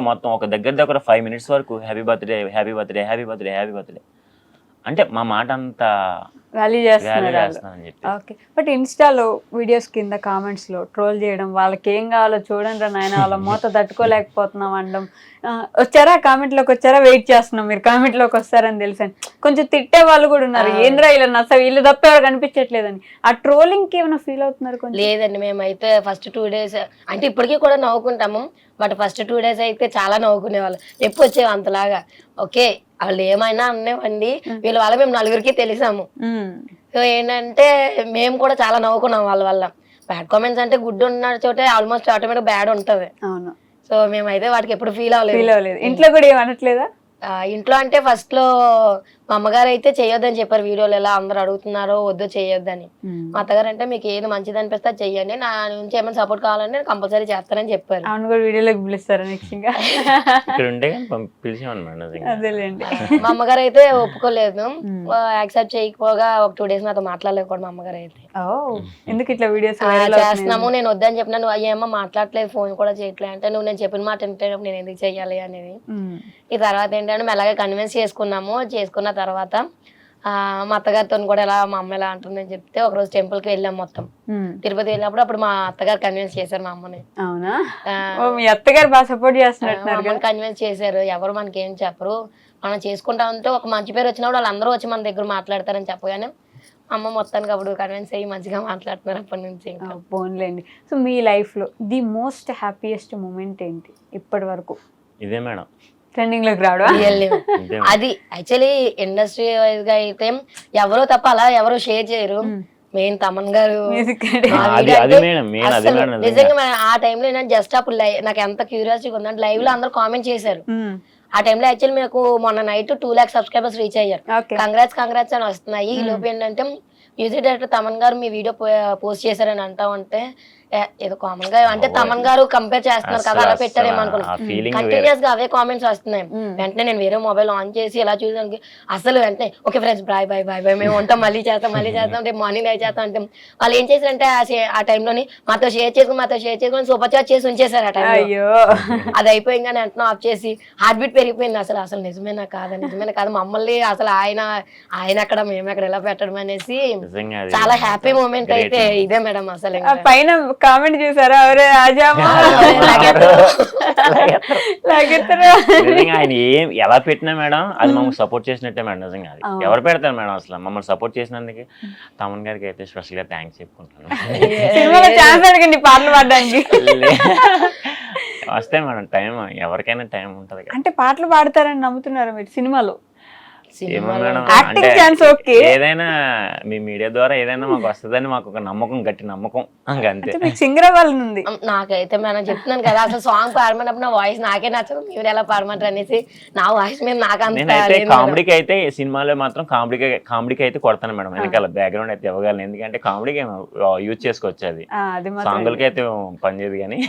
E: మొత్తం ఒక దగ్గర 5 minutes వరకు హ్యాపీ బర్త్డే అంటే మా మాట అంతా
C: వాల్యూ చేస్తున్నారని చెప్పి. ఓకే, బట్ ఇన్స్టాలో వీడియోస్ కింద కామెంట్స్ లో ట్రోల్ చేయడం, వాళ్ళకి ఏం కావాలో చూడండి రా నాయన, వాళ్ళ మూత తట్టుకోలేకపోతున్నాం అనడం. వచ్చారా కామెంట్ లోకి వచ్చారా, వెయిట్ చేస్తున్నాం మీరు కామెంట్ లోకి వస్తారని తెలుసని. కొంచెం తిట్టే వాళ్ళు కూడా ఉన్నారు, ఏంద్రా ఇలా నచ్చ వీళ్ళు తప్ప ఎవరు కనిపించట్లేదని. ఆ ట్రోలింగ్ కి ఏమైనా ఫీల్ అవుతున్నారు? కొంచెం లేదండి,
D: మేమైతే ఫస్ట్ 2 days అంటే ఇప్పటికీ కూడా నవ్వుకుంటాము, బట్ ఫస్ట్ 2 days అయితే చాలా నవ్వుకునే వాళ్ళు. ఎప్పుడు వచ్చేవి అంతలాగా ఓకే వాళ్ళు ఏమైనా అనేవండి, వీళ్ళ వల్ల మేము 4గురికి తెలిసాము. సో ఏంటంటే మేము కూడా చాలా నవ్వుకున్నాం వాళ్ళ వల్ల. బ్యాడ్ కామెంట్స్ అంటే గుడ్ ఉన్న చోటే ఆల్మోస్ట్ ఆటోమేటిక్ బ్యాడ్ ఉంటది.
C: అవును.
D: సో మేమైతే వాటికి ఎప్పుడు ఫీల్ అవ్వలేదు.
C: ఇంట్లో కూడా ఏమనట్లేదా?
D: ఇంట్లో అంటే ఫస్ట్ లో మా అమ్మగారు అయితే చేయొద్దని చెప్పారు, వీడియోలు ఎలా అందరు అడుగుతున్నారో వద్దు చేయొద్దని. మా అత్తగారు అంటే మీకు ఏది మంచిది అనిపిస్తే చెయ్యండి, నా నుంచి ఏమైనా సపోర్ట్ కావాలంటే కంపల్సరీ చేస్తానని చెప్పారు.
C: అవును, కూడా వీడియోలోకి పిలుస్తారా నెక్స్ట్?
D: అదేలేండి. మా అమ్మగారు అయితే ఒప్పుకోలేదు, యాక్సెప్ట్ చేయకపోగా ఒక 2 days నాతో మాట్లాడలేకపోవడం మా అమ్మగారు అయితే.
C: ఎందుకు ఇట్లా వీడియోస్
D: చేస్తున్నాము నేను వద్దని చెప్పినా, నువ్వు అయ్యేమో మాట్లాడలేదు, ఫోన్ కూడా చేయట్లేదు అంటే, నువ్వు నేను చెప్పిన మాట వింటే నేను ఎందుకు చెయ్యాలి అనేది. ఈ తర్వాత ఏంటంటే మెల్లగా కన్విన్స్ చేసుకున్న తర్వాత మా అత్తగారితో కూడా ఎలా మా అమ్మ ఎలా అంటుందని చెప్తే ఒకరోజు టెంపుల్ కి వెళ్ళాం మొత్తం. తిరుపతి వెళ్ళినప్పుడు అప్పుడు మా అత్తగారు కన్విన్స్ చేశారు మా అమ్మని.
C: అవునా? మీ అత్తగారు బాగా సపోర్ట్ చేస్తున్నారు.
D: కన్విన్స్ చేశారు, ఎవరు మనకి ఏం చెప్పరు, మనం చేసుకుంటా ఉంటే ఒక మంచి పేరు వచ్చినప్పుడు వాళ్ళందరూ వచ్చి మన దగ్గర మాట్లాడతారని చెప్పగానే అమ్మ మొత్తానికి అప్పుడు కన్విన్స్ అయ్యి మంచిగా మాట్లాడుతున్నారు అప్పటి నుంచి ఇంకా.
C: పోన్లేండి. సో మీ లైఫ్లో ది మోస్ట్ హ్యాపీయెస్ట్ మూమెంట్ ఏంటి ఇప్పటి వరకు?
E: ఇదే మేడం.
C: ట్రెండింగ్ లోకి రావడం.
D: Really.
E: ఇదే
D: అది యాక్చువల్లీ ఇండస్ట్రీ వైజ్ గా అయితే ఎవరో తప్ప అలా ఎవరు షేర్ చేయరు. మెయిన్ తమన్ గారు
C: మ్యూజిక్
D: ఆ
E: అది
D: video
E: అది
D: అయితే
E: మేడం మెయిన్ అదే
D: అసలు
E: మేడం
D: నిజంగా ఆ టైంలో నేను జస్ట్ అప్పుడు నాకు ఎంత క్యూరియాసిటీ ఉందంటే లైవ్ లో అందరూ కామెంట్ చేశారు. ఆ టైంలో యాక్చువల్లీ మీకు మొన్న నైట్ 2 lakhs సబ్స్క్రైబర్స్ రీచ్ అయ్యారు.
C: ఓకే.
D: కంగ్రాట్స్ అని వస్తున్నాయి. ఈ లోపు ఏంటంటే మ్యూజిక్ డైరెక్టర్ తమన్ గారు మీ వీడియో పోస్ట్ చేశారని అంటా ఉంటే ఏదో కామన్ గా అంటే తమన్ గారు కంపేర్ చేస్తున్నారు కదా అలా పెట్టారేమో అనుకున్నాను. కంటిన్యూస్ గా అవే కామెంట్స్ వస్తున్నాయి. వెంటనే నేను వేరే మొబైల్ ఆన్ చేసి ఇలా చూసానికి అసలు వెంటనే okay friends bye bye bye bye మేము ఉంటాం మళ్ళీ చేస్తాం రేపు మార్నింగ్ లైవ్ చేస్తాం అంటే వాళ్ళు ఏం చేశారంటే ఆ టైంలోని మాతో షేర్ చేసుకుని సూపర్ చాట్ చేసి ఉంచేశారు ఆ టైంలో.
C: అయ్యో.
D: అది అయిపోయిందని వెంటనే ఆఫ్ చేసి హార్ట్ బీట్ పెరిగిపోయింది. అసలు నిజమేనా కాదు మమ్మల్ని అసలు ఆయన అక్కడ మేము అక్కడ ఎలా పెట్టడం అనేసి చాలా హ్యాపీ మూమెంట్ అయితే ఇదే మేడం. అసలు
C: ఆ పైన కామెంట్ చూసారా? అవరే ఆజామా
E: నిజంగా ఆయన ఏం ఎలా పెట్టినా మేడం అది మమ్మల్ని సపోర్ట్ చేసినట్టే మేడం. నిజంగా అది ఎవరు పెడతారు మేడం అసలు మమ్మల్ని సపోర్ట్ చేసినందుకు తమన్ గారికి అయితే స్పెషల్ గా థ్యాంక్స్ చెప్పుకుంటాను.
C: సినిమాలో ఛాన్స్ అడగండి పాటలు పాడడానికి.
E: వస్తే మేడం టైం ఎవరికైనా టైం ఉంటది కదా.
C: అంటే పాటలు పాడతారని నమ్ముతున్నారు మీరు సినిమాలో?
E: ఏమో మేడం
C: యాక్టింగ్ ఛాన్స్ ఓకే.
E: ఏదైనా మీ మీడియా ద్వారా ఏదైనా మాకు వస్తుందని మాకు ఒక నమ్మకం, గట్టి నమ్మకం అంతే.
C: మీకు సింగర్ అవ్వాలని ఉంది?
D: నాకైతే మనం చెప్తున్నాను కదా అసలు సాంగ్ పాడమన్నప్పుడు నా వాయిస్ నాకే నచ్చదు. మీరు ఎలా పాడమంటారు అనేసి నా వాయిస్ మీద నాకు
E: నేనైతే కామెడీకి అయితే సినిమాలో మాత్రం కామెడీకి అయితే కొడతాను మేడం. వెనకాల బ్యాక్గ్రౌండ్ అయితే ఇవ్వగలను ఎందుకంటే కామెడీకి యూజ్ చేసుకోవచ్చు. అది సాంగులకి అయితే పనిచేయదు కానీ.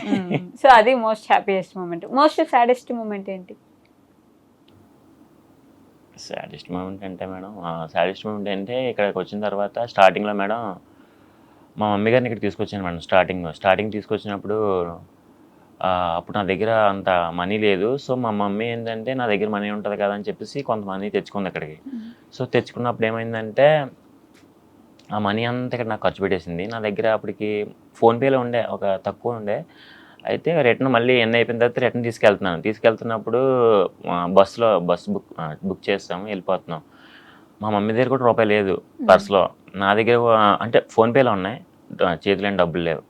C: సో అది most happiest moment. Most saddest moment ఏంటి?
E: సాడెస్ట్ మూమెంట్ అంటే మేడం సాడెస్ట్ మూమెంట్ అంటే ఇక్కడికి వచ్చిన తర్వాత స్టార్టింగ్లో మేడం మా మమ్మీ గారిని ఇక్కడ తీసుకొచ్చాను మేడం. స్టార్టింగ్ తీసుకొచ్చినప్పుడు అప్పుడు నా దగ్గర అంత మనీ లేదు. సో మా మమ్మీ ఏంటంటే నా దగ్గర మనీ ఉంటుంది కదా అని చెప్పేసి కొంత మనీ తెచ్చుకుంది ఇక్కడికి. సో తెచ్చుకున్నప్పుడు ఏమైందంటే ఆ మనీ అంతా ఇక్కడ నాకు ఖర్చు పెట్టేసింది. నా దగ్గర అప్పటికి ఫోన్పేలో ఉండే ఒక తక్కువ ఉండే. అయితే రిటర్న్ మళ్ళీ ఎన్ని అయిపోయిన తర్వాత రిటర్న్ తీసుకెళ్తున్నప్పుడు బస్ బుక్ చేస్తాము వెళ్ళిపోతున్నాం. మా మమ్మీ దగ్గర కూడా రూపాయి లేదు పర్స్లో. నా దగ్గర అంటే ఫోన్పేలో ఉన్నాయి, చేతిలో డబ్బులు లేవు.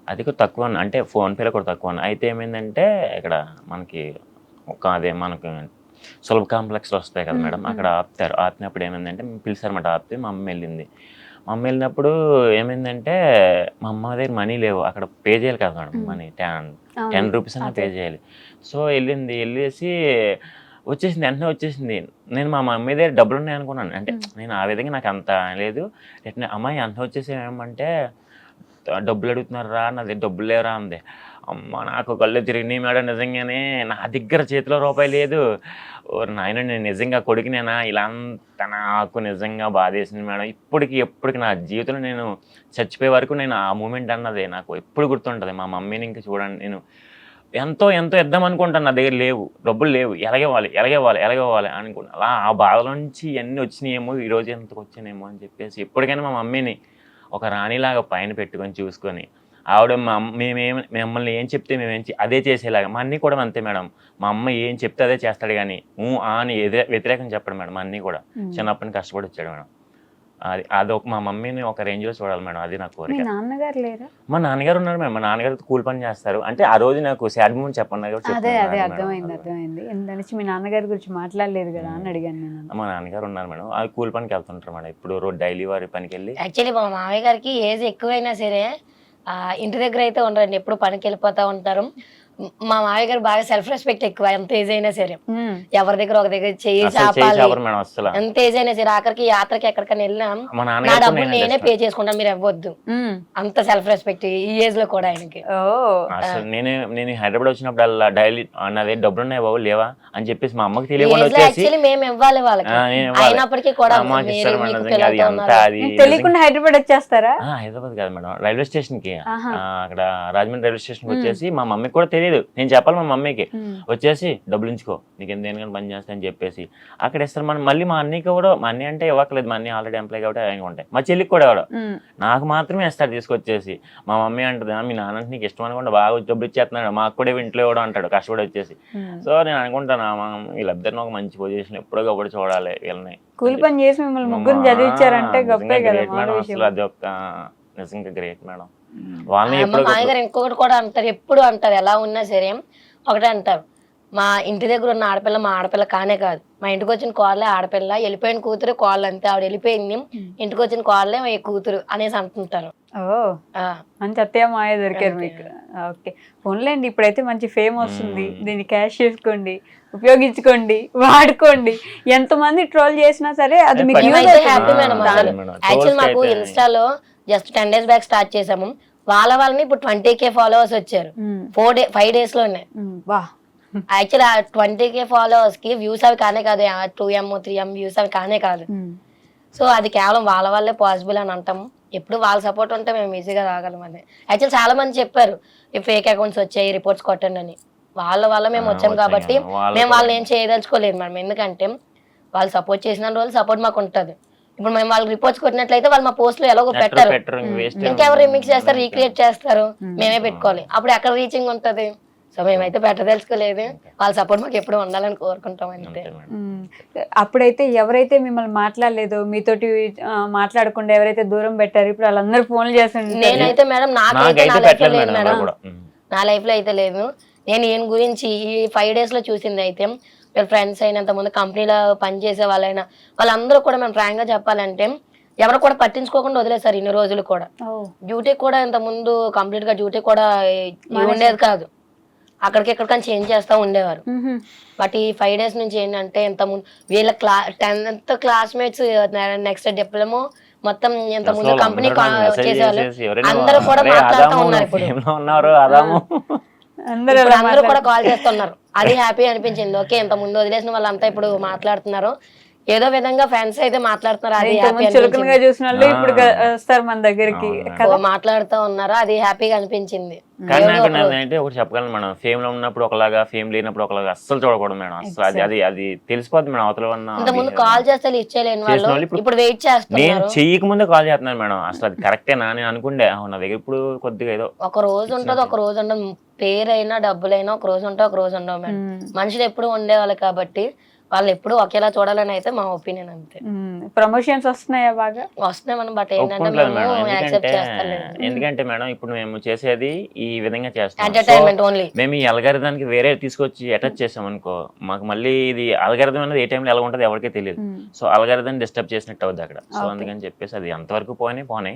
E: అది కూడా తక్కువ అంటే ఫోన్పేలో కూడా తక్కువ ఉన్నాయి. అయితే ఏమైందంటే ఇక్కడ మనకి అదే మనకు సులభ కాంప్లెక్స్లో వస్తాయి కదా మేడం, అక్కడ ఆపినప్పుడు ఏమైందంటే పిలిచారన్నమాట. ఆపితే మా అమ్మ వెళ్ళింది. మా అమ్మ వెళ్ళినప్పుడు ఏమైందంటే మా అమ్మ దగ్గర మనీ లేవు, అక్కడ పే చేయాలి కదా మేడం మనీ 10 రూపీస్ అన్నా పే చేయాలి. సో వెళ్ళేసి వెంటనే వచ్చేసింది. నేను మా మమ్మీ దగ్గర డబ్బులు ఉన్నాయి అనుకున్నాను. అంటే నేను ఆ విధంగా నాకు అంత లేదు. అమ్మాయి అంత వచ్చేసి ఏమంటే డబ్బులు అడుగుతున్నారా, నా దగ్గర డబ్బులు లేవరా అంది. అమ్మ నాకు కళ్ళు తిరిగినాయి మేడం. నిజంగానే నా దగ్గర చేతిలో రూపాయి లేదు. నాయన నేను నిజంగా కొడుకునేనా ఇలా అంత నాకు నిజంగా బాధేసింది మేడం. ఎప్పటికి నా జీవితంలో నేను చచ్చిపోయే వరకు నేను ఆ మూమెంట్ అన్నది నాకు ఎప్పుడు గుర్తుంటుంది. మా మమ్మీని ఇంకా చూడండి నేను ఎంతో ఇద్దాం అనుకుంటాను, నా దగ్గర లేవు, డబ్బులు లేవు, ఎలాగేవాలి అనుకుంటా. అలా ఆ బాధల నుంచి ఇవన్నీ వచ్చినాయేమో, ఈరోజు ఎంతకు వచ్చానేమో అని చెప్పేసి ఎప్పటికైనా మా మమ్మీని ఒక రాణిలాగా పైన పెట్టుకొని చూసుకొని ఆవిడ మిమ్మల్ని ఏం చెప్తే అదే చేసేలాగా. మా అన్నీ కూడా అంతే మేడం. మా అమ్మ ఏం చెప్తే అదే చేస్తాడు కానీ అని వ్యతిరేకం చెప్పడు మేడం. మా అన్నీ కూడా చిన్నప్పటి నుంచి కష్టపడి వచ్చాడు మేడం. అదొక మా మమ్మీని ఒక రేంజ్లో చూడాలి మేడం, అది నా కోరిక.
C: నాన్నగారు లేరా?
E: మా నాన్నగారు ఉన్నారు మేడం. మా నాన్నగారు కూలి పని చేస్తారు. అంటే ఆ రోజు నాకు సాడ్ మూమెంట్ చెప్పండి.
C: అదే అర్థమైంది. ఎందుకంటే మీ నాన్నగారి గురించి మాట్లాడలేదు కదా అని అడిగాను నేను.
E: మా నాన్నగారు ఉన్నారు మేడం, అది కూలి పనికి వెళ్తుంటారు మేడం. ఇప్పుడు డైలీ వారి పనికి వెళ్ళి.
D: యాక్చువల్లీ మా మామయ్య గారికి ఏజ్ ఎక్కువైనా సరే ఇంటి దగ్గర అయితే ఉండరండి, ఎప్పుడు పనికి వెళ్ళిపోతా ఉంటారు. మా మామయ్య గారు బాగా సెల్ఫ్ రెస్పెక్ట్ ఎక్కువ, ఎంత ఏజ్ అయినా సరే. ఎవరి దగ్గర ఒక దగ్గర చేయి చాపాలి, ఎంత ఏజ్ అయినా సరే. ఆఖరికి యాత్రకి ఎక్కడికైనా వెళ్ళినా నా డబ్బులు నేనే పే చేసుకుంటాను, మీరు ఇవ్వద్దు, అంత సెల్ఫ్ రెస్పెక్ట్ ఈ ఏజ్ లో కూడా ఆయనకి.
E: నేను హైదరాబాద్ వచ్చినప్పుడు అలా డైలీ నా దగ్గర డబ్బులు ఉన్నాయి బాబు లేవా అని చెప్పేసి మా అమ్మకి తెలియకుండా
D: యాక్చువల్లీ మేము ఇవ్వాలి వాళ్ళకి, అయినప్పటికీ కూడా
C: తెలియకుండా హైదరాబాద్ వచ్చేస్తారా?
E: హైదరాబాద్ కాదు మేడం, రైల్వే స్టేషన్ కి, అక్కడ రాజమండ్రి రైల్వే స్టేషన్ వచ్చేసి మా మమ్మీకి కూడా తెలియదు. నేను చెప్పాలి మా మమ్మీకి, వచ్చేసి డబ్బులు ఉంచుకో నీకు దేనికైనా పని చేస్తా అని చెప్పేసి అక్కడ ఇస్తారు. మనం మళ్ళీ మా అన్నయ్యకి కూడా, మా అన్నయ్య అంటే ఇవ్వట్లేదు, మా అన్నయ్య ఆల్రెడీ ఎంప్లాయ్ కాబట్టి ఆయన ఉంటాయి. మా చెల్లికి కూడా ఎవడో నాకు మాత్రమే ఇస్తాడు తీసుకొచ్చేసి. మా మమ్మీ అంటుంది మీ నాన్న నీకు ఇష్టం అనుకుంటే బాగా డబ్బులు ఇచ్చేస్తున్నాడు, మాకు కూడా ఇంట్లో ఇవ్వడం అంటాడు కష్టపడి వచ్చేసి. సో నేను అనుకుంటాను వీళ్ళిద్దరిని ఒక మంచి పొజిషన్ ఎప్పుడో ఒకటి చూడాలి వీళ్ళని
C: కూలి పని చేసి మిమ్మల్ని ముగ్గురు చదివించారంటే గొప్పే కదా
E: గ్రేట్ మేడం, అసలు అది ఒక నిజంగా గ్రేట్ మేడం. వాళ్ళని
D: మా
E: ఎప్పుడు
D: మామగారు ఇంకొకటి కూడా అంటారు, ఎప్పుడు అంటారు, ఎలా ఉన్నా సరే ఒకటే అంటారు, మా ఇంటి దగ్గర ఉన్న ఆడపిల్ల మా ఆడపిల్ల కానే కాదు, మా ఇంటికి వచ్చిన కోడలే ఆడపిల్ల, వెళ్ళిపోయిన కూతురు కోడలు అంతే, ఆవిడ వెళ్ళిపోయింది, ఇంటికి వచ్చిన కోడలే ఈ కూతురు అనేసి అంటుంటారు.
C: ఓ మంచి అత్తయ్య మాయ దొరికారు మీకు. ఓకే, పోన్లేండి, ఇప్పుడైతే మంచి ఫేమ్ వస్తుంది, దీన్ని క్యాష్ చేసుకోండి, ఉపయోగించుకోండి, వాడుకోండి. ఎంతమంది ట్రోల్ చేసినా సరే అది మీకు use
D: మేమైతే
C: అవుతుంది.
D: Happy madam. అసలు యాక్చువల్ మాకు
E: అయితే-
D: ఇన్స్టాలో జస్ట్ 10 days బ్యాక్ స్టార్ట్ చేసాము, వాళ్ళని ఇప్పుడు 20K ఫాలోవర్స్ వచ్చారు 5 days లోనే.
C: వా
D: యాక్చువల్ ఆ 20K ఫాలోవర్స్ కి వ్యూస్ అవి కానే కాదు, 2M 3M వ్యూస్ అవి కానే కాదు. సో అది కేవలం వాళ్ళ వల్లే పాసిబుల్ అని అంటాము. ఎప్పుడు వాళ్ళ సపోర్ట్ ఉంటే మేము ఈజీగా రాగలం. అది యాక్చువల్ చాలా మంది చెప్పారు ఈ ఫేక్ అకౌంట్స్ వచ్చాయి రిపోర్ట్స్ కొట్టండి అని, వాళ్ళ వల్ల మేము వచ్చాం కాబట్టి మేము వాళ్ళని ఏం చేయదలుచుకోలేదు మేడం. ఎందుకంటే వాళ్ళు సపోర్ట్ చేసిన రోజు సపోర్ట్ మాకు ఉంటుంది. ఇప్పుడు మేము వాళ్ళకి రిపోర్ట్స్ కొట్టినట్లయితే వాళ్ళు మా పోస్టులు ఎలాగో పెట్టారు, ఇంకెవరు రిమిక్స్ చేస్తారు, రీక్రియేట్ చేస్తారు, మేమే పెట్టుకోవాలి, అప్పుడు ఎక్కడ రీచింగ్ ఉంటది. సో మేమైతే పెట్టదలుచుకోలేదు, వాళ్ళ సపోర్ట్ మాకు ఎప్పుడు ఉండాలని కోరుకుంటాం అంతే.
C: అప్పుడైతే ఎవరైతే మిమ్మల్ని మాట్లాడలేదో, మీతోటి మాట్లాడకుండా ఎవరైతే దూరం పెట్టారు, ఇప్పుడు వాళ్ళందరూ ఫోన్లు చేస్తుంటారు.
D: నేనైతే మేడం నాకైతే నా లైఫ్ లో లేదు మేడం, నా లైఫ్ లో అయితే లేదు. నేను ఈయన గురించి ఈ 5 days లో చూసింది అయితే వీళ్ళ ఫ్రెండ్స్ అయినంత ముందు కంపెనీలో పనిచేసే వాళ్ళైనా వాళ్ళందరూ కూడా మేము ఫ్రాంక్ గా చెప్పాలంటే ఎవరు కూడా పట్టించుకోకుండా వదిలేసారు ఇన్ని రోజులు కూడా. డ్యూటీ కూడా ఇంత ముందు కంప్లీట్ గా డ్యూటీ కూడా ఉండేది కాదు, అక్కడికి ఎక్కడికైనా చేంజ్ చేస్తా ఉండేవారు. బట్ ఈ 5 days నుంచి ఏంటంటే ఇంత ముందు వీళ్ళ 10th క్లాస్మేట్స్ నెక్స్ట్ డిప్లొమా మొత్తం ఇంత ముందు కంపెనీ చేసేవాళ్ళు అందరూ కూడా మాట్లాడుతూ ఉన్నారు. ఇప్పుడు అందరూ కూడా కాల్ చేస్తున్నారు, అది హ్యాపీ అనిపించింది. ఓకే, ఇంత ముందు వదిలేసిన వాళ్ళంతా ఇప్పుడు మాట్లాడుతున్నారు, ఏదో విధంగా ఫ్రెండ్స్ అయితే మాట్లాడుతున్నారు, అది హ్యాపీ
C: చులకనగా చూసిన వాళ్ళు ఇప్పుడు వస్తారు మన దగ్గరికి
D: మాట్లాడుతూ ఉన్నారు, అది హ్యాపీగా అనిపించింది.
E: కానీ నాకు ఏంటంటే ఒకటి చెప్పగలను మేడం, ఫేమ్ లో ఉన్నప్పుడు ఒకలాగా, ఫేమ్ లేనప్పుడు ఒకలాగా అస్సలు చూడకూడదు మేడం. అసలు అది అది తెలిసిపోద్ది మేడం అవతల
D: ఇంత ముందు కాల్ చేస్తే ఇచ్చేయలేని వాళ్ళు ఇప్పుడు వెయిట్ చేస్తున్నారు.
E: నేను చెయ్యక ముందే కాల్ చేస్తున్నాను మేడం, అసలు అది కరెక్టేనా నేను అనుకుంటే నా దగ్గర ఇప్పుడు కొద్దిగా ఏదో
D: ఒక రోజు ఉంటుంది, ఒక రోజు ఉండదు, పేరైనా డబ్బులైనా ఒక రోజు ఉంటావు, ఒక రోజు ఉండవు మేడం. మనుషులు ఎప్పుడు ఉండేవాళ్ళు కాబట్టి వాళ్ళు ఎప్పుడు ఒకేలా చూడాలని అయితే మా ఒపీనియన్ అంతే.
C: ప్రమోషన్స్ వస్తున్నాయా బాగా?
D: వస్తున్నాయి మనం, బట్ ఏంటంటే మేము యాక్సెప్ట్ చేస్తలేదు.
E: ఎందుకంటే మేడం ఇప్పుడు మేము చేసేది ఈ విధంగా చేస్తాం,
D: ఎంటర్టైన్మెంట్ ఓన్లీ.
E: మేము ఈ అల్గారిథానికి వేరే తీసుకొచ్చి అటాచ్ చేసాం అనుకో, మాకు మళ్ళీ ఇది అల్గారిథం అనేది ఏ టైంలో ఎలా ఉంటుంది ఎవరికీ తెలియదు. సో అల్గారిథం డిస్టర్బ్ చేసినట్టు అవుద్ది అక్కడ. సో అందుకని చెప్పేసి అది అంతవరకు పోనీ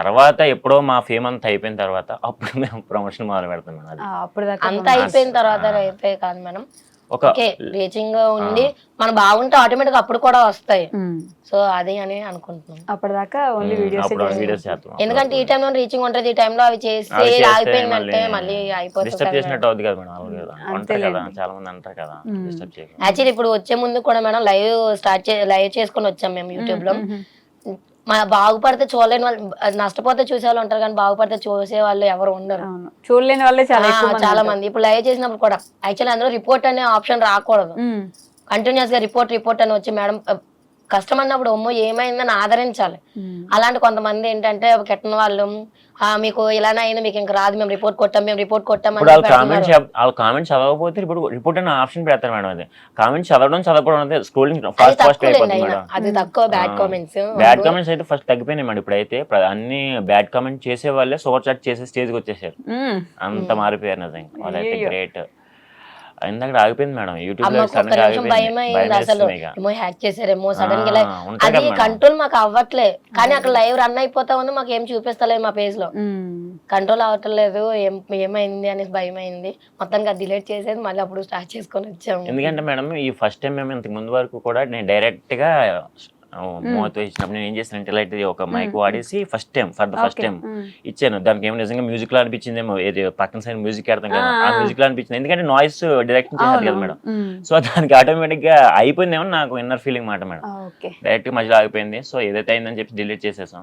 E: తర్వాత ఎప్పుడో మా ఫేమ్ అంతా అయిపోయిన తర్వాత అప్పుడు మేము ప్రమోషన్ మొదలు పెడతాం మేడం. అది
D: అంతా అయిపోయిన తర్వాత అయితే కాదు మేడం, ఓకే రీచింగ్ ఉండి మనం బాగుంటే ఆటోమేటిక్ అప్పుడు కూడా వస్తాయి. సో అది అని అనుకుంటున్నాం.
C: అప్పటిదాకా ఓన్లీ వీడియోస్
E: చేస్తాం,
D: ఎందుకంటే ఈ టైంలో రీచింగ్ ఉంటుంది, ఈ టైంలో అవి చేసి ఆగిపోయిందంటే మళ్ళీ అయిపోతుంది.
E: చేసినట్టు అవుతుంది కదా మేడం, అంటారు కదా చాలా మంది అంటారు కదా డిస్టర్బ్ చేయడం.
D: యాక్చువల్లీ ఇప్పుడు వచ్చే ముందు కూడా మేడం లైవ్ చేసుకొని వచ్చాం మేము యూట్యూబ్ లో. బాగుపడితే చూడలేని వాళ్ళు, నష్టపోతే చూసే వాళ్ళు ఉంటారు కానీ బాగుపడితే చూసే వాళ్ళు ఎవరు ఉండరు,
C: చూడలేని వాళ్ళే
D: చాలా మంది. ఇప్పుడు లైవ్ చేసినప్పుడు కూడా యాక్చువల్లీ అందులో రిపోర్ట్ అనే ఆప్షన్ రాకూడదు, కంటిన్యూస్ గా రిపోర్ట్ అని వచ్చి మేడం కష్టం అన్నప్పుడు అమ్మో ఏమైందని ఆదరించాలి. అలాంటి కొంతమంది ఏంటంటే కెట్టిన వాళ్ళు మీకు ఇలానే అయింది, మీకు ఇంకా రాదు, మేము రిపోర్ట్ కొట్టాం
E: వాళ్ళ కామెంట్స్ చదవకపోతే రిపోర్ట్ అనే ఆప్షన్ పెడతారు మేడం. అది కామెంట్స్ చదవడం అనేది స్క్రోలింగ్ ఫాస్ట్ అయిపోతుంది మేడం.
D: అది తక్కువ బ్యాడ్
E: కామెంట్స్ అయితే ఫస్ట్ తగ్గిపోయినాయి మేడం. ఇప్పుడైతే అన్ని బ్యాడ్ కామెంట్స్ చేసే వాళ్ళే సూపర్ చాట్ చేసే స్టేజ్కి వచ్చేసారు, అంత మారిపోయారు నిజంగా. వాళ్ళైతే గ్రేట్. ఇందాక ఆగిపోయింది మేడం యూట్యూబ్ లో,
D: హ్యాక్ చేసారేమో సడన్ గా. అది కంట్రోల్ మాకు అవ్వట్లే, కానీ అక్కడ లైవ్ రన్ అయిపోతా ఉంది, మాకు ఏం చూపిస్తలేదు మా పేజ్ లో, కంట్రోల్ అవ్వట్లేదు, ఏమైంది అనేసి భయం అయింది. మొత్తానికి అది డిలీట్ చేసేది మళ్ళీ అప్పుడు స్టార్ట్ చేసుకొని వచ్చాము.
E: ఎందుకంటే మేడం ఈ ఫస్ట్ టైం మేము ఇంతకు ముందు వరకు కూడా నేను డైరెక్ట్ గా మోతో ఇచ్చినప్పుడు నేను ఏం చేశానంటే లైట్ ఒక మైక్ వాడేసి ఫస్ట్ టైం ఇచ్చాను. దానికి ఏమో నిజంగా మ్యూజిక్ లో అనిపించిందేమో, పక్కన సైడ్ మ్యూజిక్ ఆడతాం కదా ఆ మ్యూజిక్ లో అనిపించింది, ఎందుకంటే నాయిస్ డైరెక్షన్ చేయాలి కదా మేడం. సో దానికి ఆటోమేటిక్ గా అయిపోయిందేమో నాకు ఇన్నర్ ఫీలింగ్ మాట మేడం, డైరెక్ట్ గా మధ్యలో ఆగిపోయింది. సో ఏదైతే అయిందని చెప్పి డిలీట్ చేసేసాం,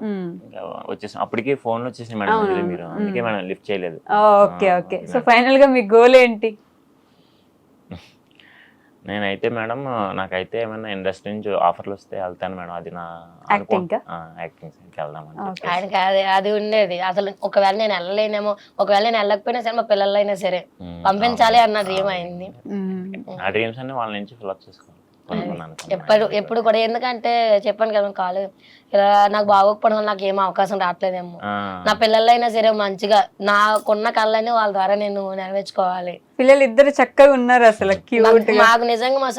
E: వచ్చేసాం. అప్పటికి ఫోన్ వచ్చేసింది మేడం మీరు, అందుకే మేడం లిఫ్ట్ చేయలేదు.
C: Okay okay. సో ఫైనల్ గా మీ గోల్ ఏంటి?
E: నేనైతే మేడం నాకైతే ఏమైనా ఇండస్ట్రీ నుంచి ఆఫర్లు వస్తే వెళ్తాను మేడం. అది నా
C: యాక్టింగ్
E: వెళ్దామని
D: అది ఉండేది. అసలు ఒకవేళ నేను వెళ్ళలేనేమో, ఒకవేళ నేను వెళ్ళకపోయినా సరే మా పిల్లలైనా సరే పంపించాలి అన్న డ్రీమ్ అయింది.
E: ఆ డ్రీమ్స్ అన్ని వాళ్ళ నుంచి ఫిల్ అప్ చేసుకోవాలి.
D: ఎప్పుడు కూడా ఎందుకంటే చెప్పాను కదా కాలు ఇలా నాకు బాగోకపోవడం వల్ల నాకు ఏం అవకాశం రావట్లేదేమో. నా పిల్లలైనా సరే మంచిగా నాకున్న కళ్ళని వాళ్ళ ద్వారా నేను నెరవేర్చుకోవాలి.
C: పిల్లలు ఇద్దరు చక్కగా ఉన్నారు అసలు క్యూట్.
D: మాకు నిజంగా మా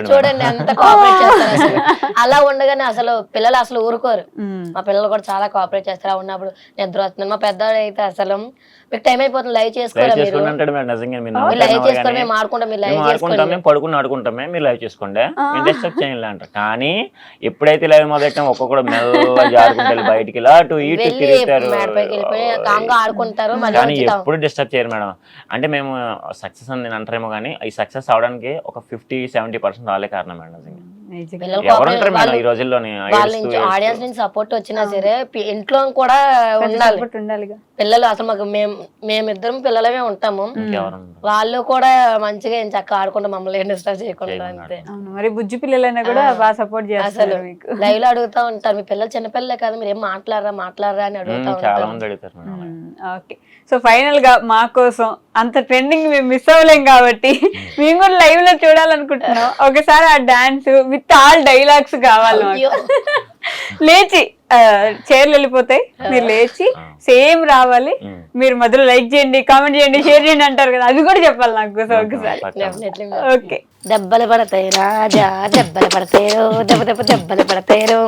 D: చూడండి ఎంత కోఆపరేట్ చేస్తారు అసలు. అలా ఉండగానే అసలు పిల్లలు అసలు ఊరుకోరు. మా పిల్లలు కూడా చాలా కోఆపరేట్ చేస్తారు. ఉన్నప్పుడు నిద్ర వస్తుంది. మా పెద్దవాడు అయితే అసలు మీకు టైం అయిపోతుంది లైవ్ చేసుకోరా మీరు లైవ్ చేసుకోండి మేము ఆడుకుంటాం మీరు లైవ్ చేసుకోండి
E: పడుకుని ఆడుకుంటామే మీరు లైవ్ చేసుకోండి డిస్టర్బ్ చేయాలి అంటారు. కానీ ఎప్పుడైతే లైవ్ మొదలెట్టాం ఒక్కొక్కడు మెల్లగా జారుకుంటారు బయటికి ఇలా అటు ఇటు తిరుగుతారు
D: ఆడుకుంటారు.
E: కానీ ఎప్పుడు డిస్టర్బ్ చేయరు మేడం. అంటే మేము సక్సెస్ అని నేను అంటారేమో కానీ ఈ సక్సెస్ అవడానికి ఒక 50-70% వాళ్ళే కారణం మేడం. ఎవరుంటారు మేడం ఈ రోజుల్లోని
D: వాళ్ళ నుంచి ఆడియన్స్ నుంచి సపోర్ట్ వచ్చినా సరే ఇంట్లో కూడా ఉండాలి పిల్లలు. అసలు మాకు మేమిద్దరం పిల్లలమే ఉంటాము. వాళ్ళు కూడా మంచిగా ఏం చక్కగా ఆడుకుంటాం మమ్మల్ని డిస్టర్బ్ చేయకుండా. అంతే.
C: మరి బుజ్జి పిల్లలైనా కూడా బాగా సపోర్ట్ చేస్తారు.
D: లైవ్ లో అడుగుతా ఉంటారు మీ పిల్లలు చిన్నపిల్లలే కదా మీరు ఏం మాట్లాడరా అని అడుగుతా ఉంటారు.
C: ఓకే, సో ఫైనల్ గా మా కోసం అంత ట్రెండింగ్ మేము మిస్ అవ్వలేం కాబట్టి మేము కూడా లైవ్ లో చూడాలనుకుంటున్నాం. ఒకసారి ఆ డాన్స్ విత్ ఆల్ డైలాగ్స్ కావాలి. లేచి చైర్లు వెళ్ళిపోతాయి, మీరు లేచి సేమ్ రావాలి. మీరు మొదలు లైక్ చేయండి, కామెంట్ చేయండి, షేర్ చేయండి అంటారు కదా, అది కూడా చెప్పాలి నాకు ఒకసారి. ఓకే.
D: దెబ్బలు పడతాయి రాజా దెబ్బలు పడతారు దెబ్బలు పడతారు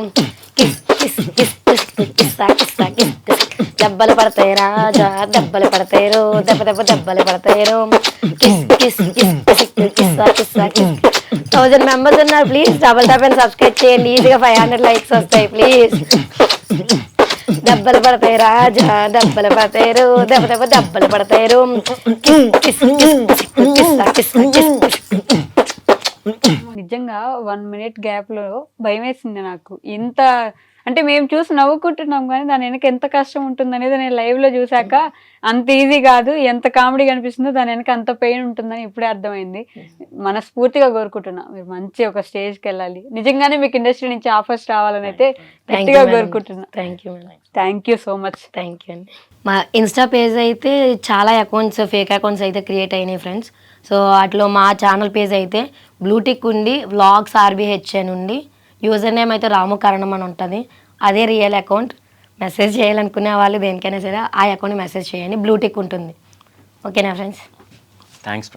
D: దెబ్బలు పడతాయి రాజా దెబ్బలు పడతారు దెబ్బలు పడతారు 1000 మెంబర్స్ ఉన్నారు. Please double tap and subscribe చేయండి. ఈజీగా 500 లైక్స్ వస్తాయి ప్లీజ్. దెబ్బలు పడతాయి రాజా దెబ్బలు పడతారు దెబ్బలు పడతారు.
C: నిజంగా 1 minute గ్యాప్ లో భయం వేసింది నాకు. ఇంత అంటే మేము చూసి నవ్వుకుంటున్నాం కానీ దాని వెనక ఎంత కష్టం ఉంటుంది అనేది నేను లైవ్ లో చూసాక అంత ఈజీ కాదు, ఎంత కామెడీ కనిపిస్తుందో దాని వెనక అంత పెయిన్ ఉంటుందని ఇప్పుడే అర్థమైంది. మనస్ఫూర్తిగా కోరుకుంటున్నా మీరు మంచి ఒక స్టేజ్కి వెళ్ళాలి. నిజంగానే మీకు ఇండస్ట్రీ నుంచి ఆఫర్స్ రావాలని అయితే గట్టిగా కోరుకుంటున్నా. Thank you so much.
D: Thank you అండి. మా ఇన్స్టా పేజ్ అయితే చాలా అకౌంట్స్ ఫేక్ అకౌంట్స్ అయితే క్రియేట్ అయినాయి ఫ్రెండ్స్. సో అట్లా మా ఛానల్ పేజ్ అయితే బ్లూటిక్ ఉండి వ్లాగ్స్ RBH అని ఉండి యూజర్ నేమ్ అయితే రాము కరణం అని ఉంటుంది. అదే రియల్ అకౌంట్. మెసేజ్ చేయాలనుకునే వాళ్ళు దేనికైనా సరే ఆ అకౌంట్ని మెసేజ్ చేయండి. బ్లూటిక్ ఉంటుంది. ఓకేనా ఫ్రెండ్స్?
E: థ్యాంక్స్.